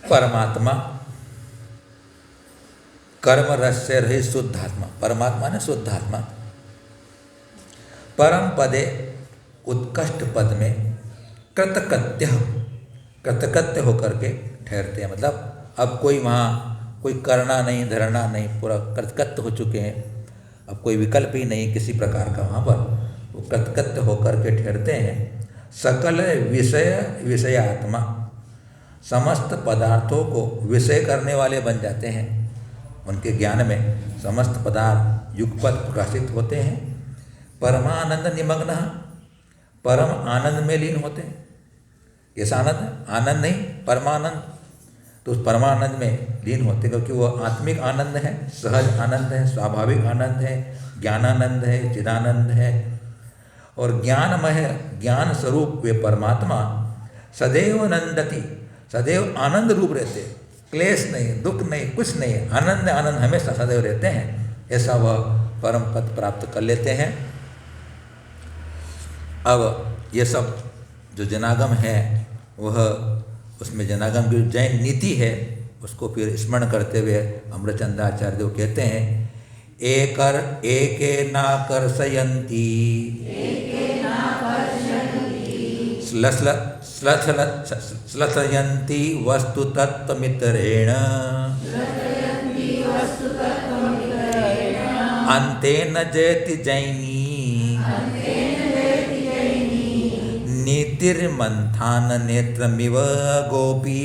परमात्मा कर्म रस से रहित शुद्धात्मा, परमात्मा ने शुद्धात्मा परम पदे उत्कृष्ट पद में कृतकृत्य होकर के ठहरते हैं। मतलब अब कोई वहाँ कोई करना नहीं धरना नहीं, पूरा कृतकृत्य हो चुके हैं, अब कोई विकल्प ही नहीं किसी प्रकार का, वहाँ पर वो कृतकृत्य होकर के ठहरते हैं। सकल विषय विषयात्मा, समस्त पदार्थों को विषय करने वाले बन जाते हैं। उनके ज्ञान में समस्त पदार्थ युगपत प्रकाशित होते हैं। परमानंद निमग्न, परम आनंद में लीन होते हैं। कैसा आनंद? आनंद नहीं, परमानंद। तो उस परमानंद में लीन होते हैं क्योंकि वह आत्मिक आनंद है, सहज आनंद है, स्वाभाविक आनंद है, ज्ञानानंद है, चिदानंद है। और ज्ञानमय ज्ञान स्वरूप वे परमात्मा सदैव नंदति, सदैव आनंद रूप रहते, क्लेश नहीं, दुख नहीं, कुछ नहीं, आनंद आनंद हमेशा सदैव रहते हैं। ऐसा वह परम पद प्राप्त कर लेते हैं। अब ये सब जो जनागम है वह उसमें जनागम की जैन नीति है उसको फिर स्मरण करते हुए अमृतचंद्राचार्य जो कहते हैं, एके नाकर्षयन्ति श्लथयन्ति वस्तु तत्त्वमितरेण अन्तेन जयति जैनी नीतिर्मन्थान नेत्रमिव गोपी।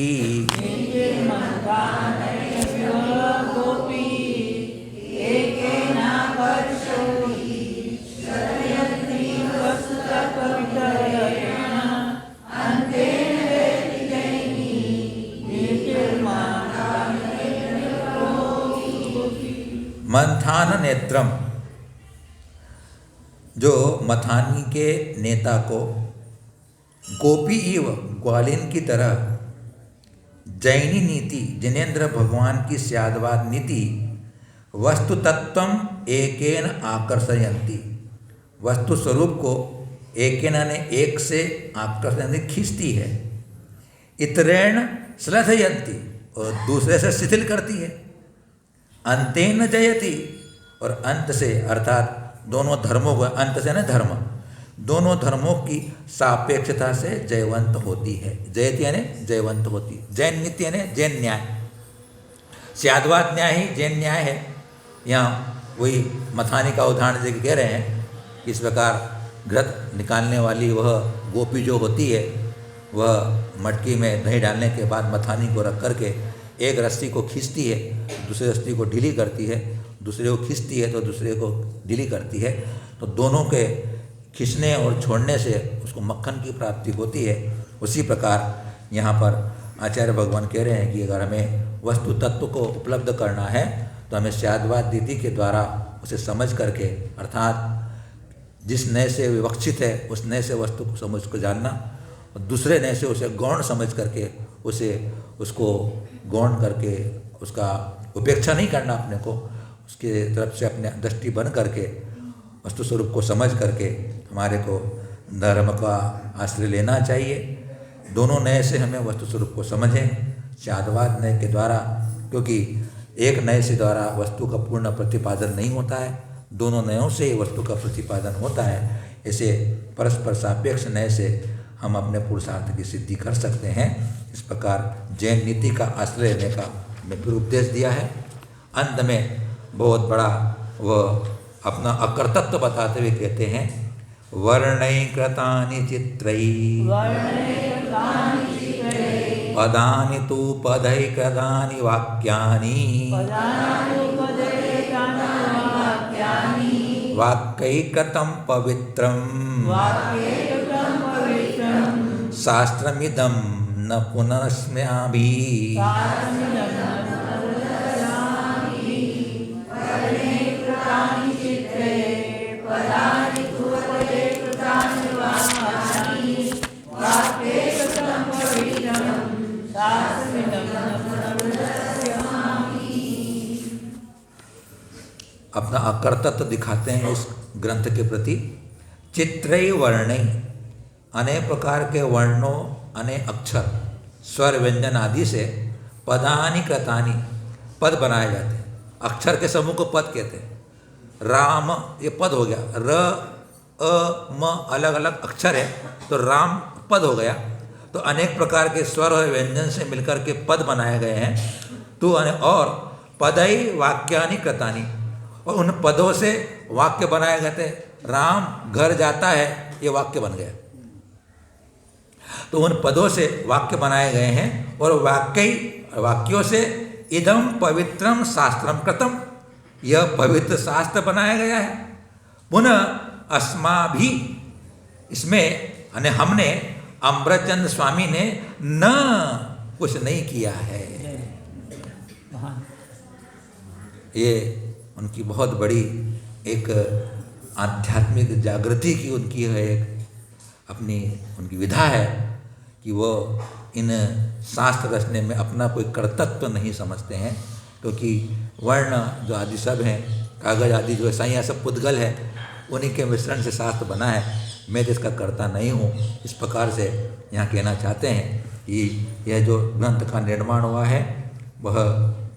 मंथान नेत्रम, जो मथानी के नेता को गोपी इव ग्वालिन की तरह जैनी नीति जिनेन्द्र भगवान की स्यादवाद नीति वस्तु तत्वम एकेन आकर्षयन्ति, वस्तु स्वरूप को एकेन ने एक से आकर्षण खींचती है। इतरेण श्लथयन्ति, और दूसरे से शिथिल करती है। अंतेन जयति, और अंत से अर्थात दोनों धर्मों को, अंत से न धर्म, दोनों धर्मों की सापेक्षता से जयवंत होती है। जयति यानी जयवंत होती है। जैन नीति यानी जैन न्याय, स्याद्वाद न्याय ही जैन न्याय है। यहाँ वही मथानी का उदाहरण देकर कह रहे हैं, इस प्रकार घृत निकालने वाली वह गोपी जो होती है, वह मटकी में दही डालने के बाद मथानी को रख करके एक रस्सी को खींचती है, दूसरी रस्सी को ढीली करती है, दूसरे को खींचती है तो दूसरे को ढीली करती है, तो दोनों के खींचने और छोड़ने से उसको मक्खन की प्राप्ति होती है। उसी प्रकार यहाँ पर आचार्य भगवान कह रहे हैं कि अगर हमें वस्तु तत्व को उपलब्ध करना है तो हमें स्याद्वाद दीदी के द्वारा उसे समझ करके, अर्थात जिस नय से विवक्षित है उस नय से वस्तु को समझ को जानना, और दूसरे नय से उसे गौण समझ करके उसको गौण करके उसका उपेक्षा नहीं करना, अपने को उसके तरफ से अपने दृष्टि बन करके वस्तु स्वरूप को समझ करके हमारे को धर्म का आश्रय लेना चाहिए। दोनों नय से हमें वस्तु स्वरूप को समझें, स्याद्वाद नय के द्वारा, क्योंकि एक नय से द्वारा वस्तु का पूर्ण प्रतिपादन नहीं होता है, दोनों नयों से ही वस्तु का प्रतिपादन होता है। ऐसे परस्पर सापेक्ष नय से हम अपने पुरुषार्थ की सिद्धि कर सकते हैं। इस प्रकार जैन नीति का आश्रय लेने का हमें फिर उपदेश दिया है। अंत में बहुत बड़ा वह अपना अकर्तत्व बताते हुए कहते हैं, वर्णैकृतानि चित्रैः पदानि तु पदैकृतानि वाक्यानि वाक्यैकृतं पवित्रं शास्त्रमिदं न पुनस्म्याभिः। अपना अकर्तत्व दिखाते हैं इस ग्रंथ के प्रति। चित्रई वर्णई, अनेक प्रकार के वर्णों, अनेक अक्षर, स्वर व्यंजन आदि से पदानि कृतानि, पद बनाए जाते हैं। अक्षर के समूह को पद कहते हैं। राम ये पद हो गया, र अ म अलग अलग अक्षर है तो राम पद हो गया। तो अनेक प्रकार के स्वर और व्यंजन से मिलकर के पद बनाए गए हैं। तो और पदई वाक्यानि कृतानि, और उन पदों से वाक्य बनाए गए थे। राम घर जाता है, ये वाक्य बन गया। तो उन पदों से वाक्य बनाए गए हैं, और वाक्यों से इदम पवित्रम शास्त्रम कृतम, यह पवित्र शास्त्र बनाया गया है। पुनः अस्माभि, इसमें हमने अमृतचंद्र स्वामी ने न कुछ नहीं किया है। ये उनकी बहुत बड़ी एक आध्यात्मिक जागृति की उनकी है, एक अपनी उनकी विधा है कि वो इन शास्त्र रचने में अपना कोई कर्तव्य नहीं समझते हैं, क्योंकि वर्ण जो आदि सब हैं, कागज आदि जो है साइयाँ सब पुद्गल है, उन्हीं के मिश्रण से शास्त्र बना है। मैं तो इसका कर्ता नहीं हूँ। इस प्रकार से यहाँ कहना चाहते हैं कि यह जो ग्रंथ का निर्माण हुआ है वह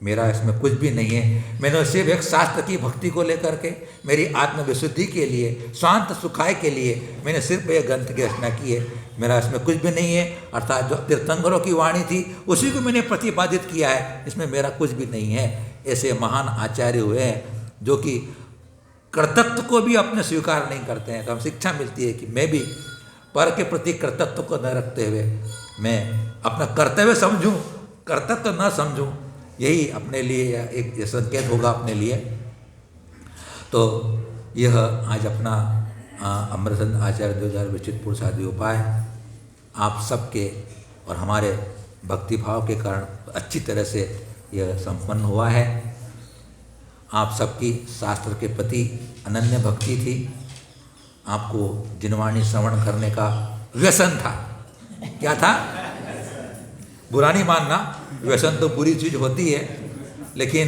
मेरा इसमें कुछ भी नहीं है। मैंने सिर्फ एक शास्त्र की भक्ति को लेकर के, मेरी आत्मविशुद्धि के लिए, स्वांत सुखाय के लिए मैंने सिर्फ एक ग्रंथ की रचना की है। मेरा इसमें कुछ भी नहीं है। अर्थात जो तीर्थंकरों की वाणी थी उसी को मैंने प्रतिपादित किया है, इसमें मेरा कुछ भी नहीं है। ऐसे महान आचार्य हुए हैं जो कि कर्तव्य को भी अपने स्वीकार नहीं करते हैं। तो हम शिक्षा मिलती है कि मैं भी पर के प्रति कर्तव्य को न रखते हुए मैं अपना कर्तव्य समझूं, कर्तव्य न समझूं, यही अपने लिए एक संकेत होगा अपने लिए। तो यह आज अपना अमृतचंद्र आचार्य 2000 विचित्र पुरुषादि उपाय आप सबके और हमारे भक्तिभाव के कारण अच्छी तरह से यह संपन्न हुआ है। आप सबकी शास्त्र के प्रति अनन्य भक्ति थी। आपको जिनवाणी श्रवण करने का व्यसन था। क्या था? बुरा नहीं मानना, व्यसन तो बुरी चीज़ होती है, लेकिन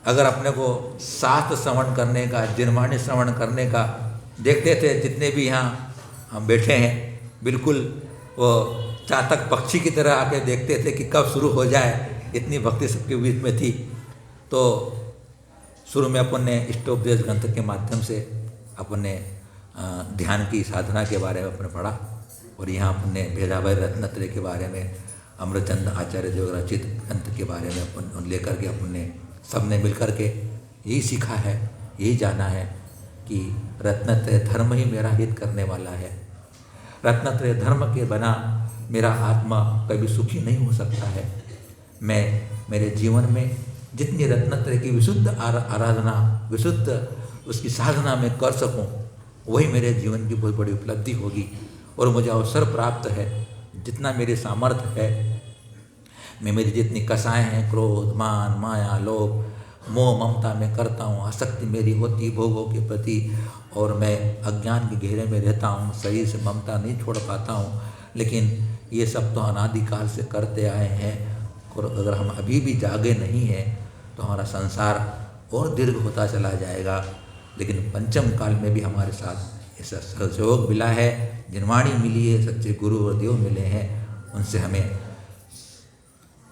अगर अपने को शास्त्र श्रवण करने का, जिनवाणी श्रवण करने का देखते थे, जितने भी यहाँ हम बैठे हैं, बिल्कुल वो चातक पक्षी की तरह आके देखते थे कि कब शुरू हो जाए, इतनी भक्ति सबके बीच में थी। तो शुरू में अपन ने इष्टोपदेश ग्रंथ के माध्यम से अपन ने ध्यान की साधना के बारे में अपने पढ़ा, और यहाँ अपन ने भेदाभय रत्नत्रय के बारे में, अमृतचंद आचार्य देव रचित ग्रंथ के बारे में अपन लेकर के अपन ने सब ने मिल कर के यही सीखा है, यही जाना है कि रत्नत्रय धर्म ही मेरा हित करने वाला है। रत्नत्रय धर्म के बिना मेरा आत्मा कभी सुखी नहीं हो सकता है। मैं मेरे जीवन में जितनी रत्नत्रय की विशुद्ध आराधना, विशुद्ध उसकी साधना में कर सकूं, वही मेरे जीवन की बहुत बड़ी उपलब्धि होगी। और मुझे अवसर प्राप्त है, जितना मेरी सामर्थ्य है, मैं मेरी जितनी कसाएँ हैं, क्रोध, मान, माया, लोभ, मोह, ममता में करता हूँ, आसक्ति मेरी होती भोगों के प्रति, और मैं अज्ञान के घेरे में रहता हूँ, शरीर से ममता नहीं छोड़ पाता हूँ। लेकिन ये सब तो अनादिकाल से करते आए हैं, और अगर हम अभी भी जागे नहीं हैं तो हमारा संसार और दीर्घ होता चला जाएगा। लेकिन पंचम काल में भी हमारे साथ ऐसा सहयोग मिला है, जिनवाणी मिली है, सच्चे गुरु और देव मिले हैं, उनसे हमें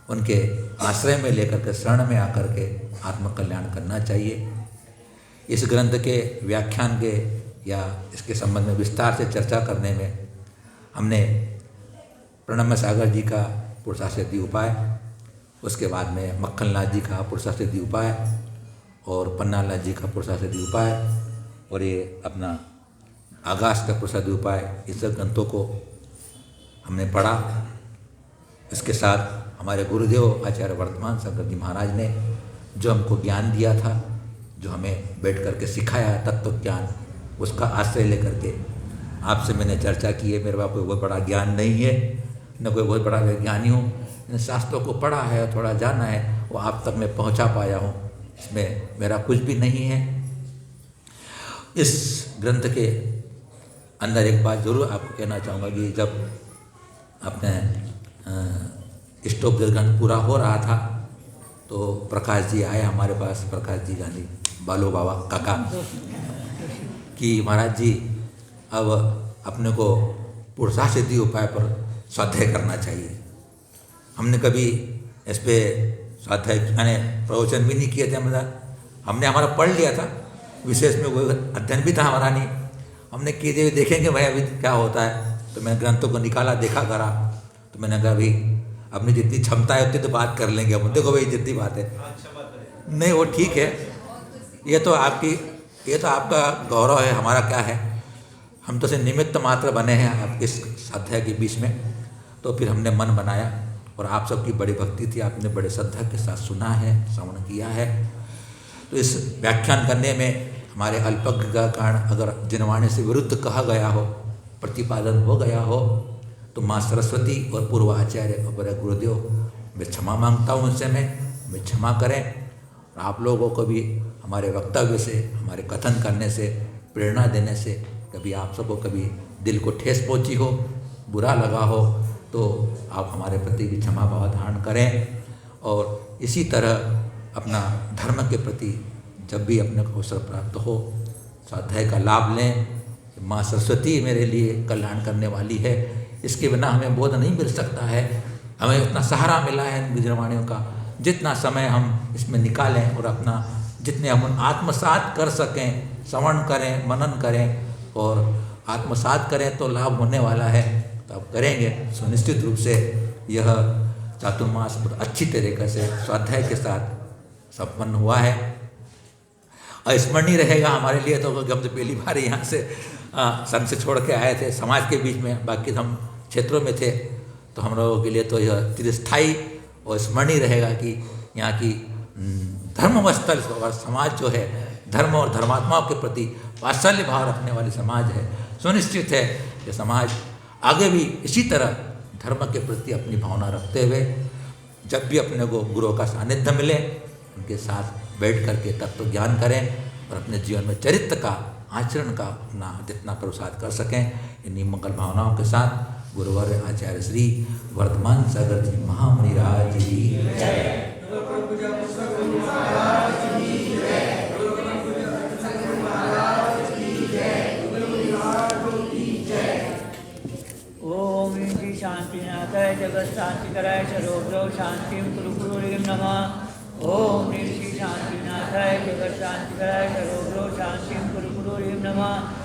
उनके आश्रय में लेकर के, शरण में आकर के आत्मकल्याण करना चाहिए। इस ग्रंथ के व्याख्यान के या इसके संबंध में विस्तार से चर्चा करने में हमने प्रणम्य सागर जी का पुरुषासिद्धि उपाय, उसके बाद में मक्खनलाल जी का पुरुषासिद्धि उपाय और पन्नालाल जी का पुरुषासिद्धि उपाय, और ये अपना आगास का पुरुषासिद्धि उपाय, इस ग्रंथों को हमने पढ़ा। इसके साथ हमारे गुरुदेव आचार्य वर्तमान शंकर जी महाराज ने जो हमको ज्ञान दिया था, जो हमें बैठ करके सिखाया तत्व ज्ञान, उसका आश्रय लेकर के आपसे मैंने चर्चा की है। मेरे पास कोई बहुत बड़ा ज्ञान नहीं है, न कोई बहुत बड़ा वैज्ञानिक हूँ, इन शास्त्रों को पढ़ा है, थोड़ा जाना है, वो आप तक मैं पहुँचा पाया हूँ, इसमें मेरा कुछ भी नहीं है। इस ग्रंथ के अंदर एक बात जरूर आपको कहना चाहूँगा कि जब अपने इष्टोपदेश ग्रंथ पूरा हो रहा था तो प्रकाश जी आए हमारे पास, प्रकाश जी गांधी बालो बाबा काका, कि महाराज जी अब अपने को पुरुषासिद्धि उपाय पर स्वाध्याय करना चाहिए। हमने कभी इस पर स्वाध्याय यानी प्रवचन भी नहीं किए थे, हमने हमारा पढ़ लिया था, विशेष में कोई अध्ययन भी था हमारा नहीं। हमने किए हुए देखेंगे भाई अभी क्या होता है, तो मैंने ग्रंथों को निकाला, देखा करा, तो मैंने कहा भाई अपनी जितनी क्षमता है उतनी तो बात कर लेंगे हम। देखो भाई जितनी बात है नहीं वो ठीक है, ये तो आपका गौरव है, हमारा क्या है, हम तो से निमित्त मात्र बने हैं आपके इस अध्याय के बीच में। तो फिर हमने मन बनाया, और आप सबकी बड़ी भक्ति थी, आपने बड़े श्रद्धा के साथ सुना है, श्रवण किया है। तो इस व्याख्यान करने में हमारे अल्पज्ञ का कारण अगर जिनवाणी से विरुद्ध कहा गया हो, प्रतिपादन हो गया हो, तो माँ सरस्वती और पूर्वाचार्य और बड़े गुरुदेव मैं क्षमा मांगता हूँ उनसे, मैं क्षमा करें। और आप लोगों को भी हमारे वक्तव्य से, हमारे कथन करने से, प्रेरणा देने से कभी आप सबको कभी दिल को ठेस पहुँची हो, बुरा लगा हो, तो आप हमारे प्रति भी क्षमा भाव धारण करें। और इसी तरह अपना धर्म के प्रति जब भी अपने को अवसर प्राप्त हो, स्वाध्याय का लाभ लें। माँ सरस्वती मेरे लिए कल्याण करने वाली है, इसके बिना हमें बोध नहीं मिल सकता है। हमें इतना सहारा मिला है इन गुजरवाणियों का, जितना समय हम इसमें निकालें और अपना जितने हम आत्मसात कर सकें, श्रवण करें, मनन करें और आत्मसात करें तो लाभ होने वाला है, तब करेंगे। सुनिश्चित रूप से यह चातुर्मास बहुत अच्छी तरीके से स्वाध्याय के साथ संपन्न हुआ है। अस्मरणीय रहेगा हमारे लिए, तो हम तो पहली बार यहाँ से संघ से छोड़ के आए थे, समाज के बीच में, बाकी हम क्षेत्रों में थे, तो हम लोगों के लिए तो यह चिरस्थायी और स्मरणीय रहेगा कि यहाँ की धर्मस्थल और समाज जो है, धर्म और धर्मात्माओं के प्रति वात्सल्य भाव रखने वाली समाज है। सुनिश्चित है कि समाज आगे भी इसी तरह धर्म के प्रति अपनी भावना रखते हुए जब भी अपने को गुरुओं का सानिध्य मिले, उनके साथ बैठ करके तत्व ज्ञान करें और अपने जीवन में चरित्र का, आचरण का अपना जितना प्रसाद कर सकें। इन्हीं मंगल भावनाओं के साथ गुरुवर आचार्य श्री वर्तमान सागर जी महामुनि राज जी जय। ओम श्री शांतिनाथाय जगत शांतिकराय सर्वोग्रह शांतिं कुरु कुरु ह्रीं नमः। ओम श्री शांतिनाथाय जगत शांतिकराय सर्वोग्रह शांतिं कुरु कुरु ह्रीं नमः।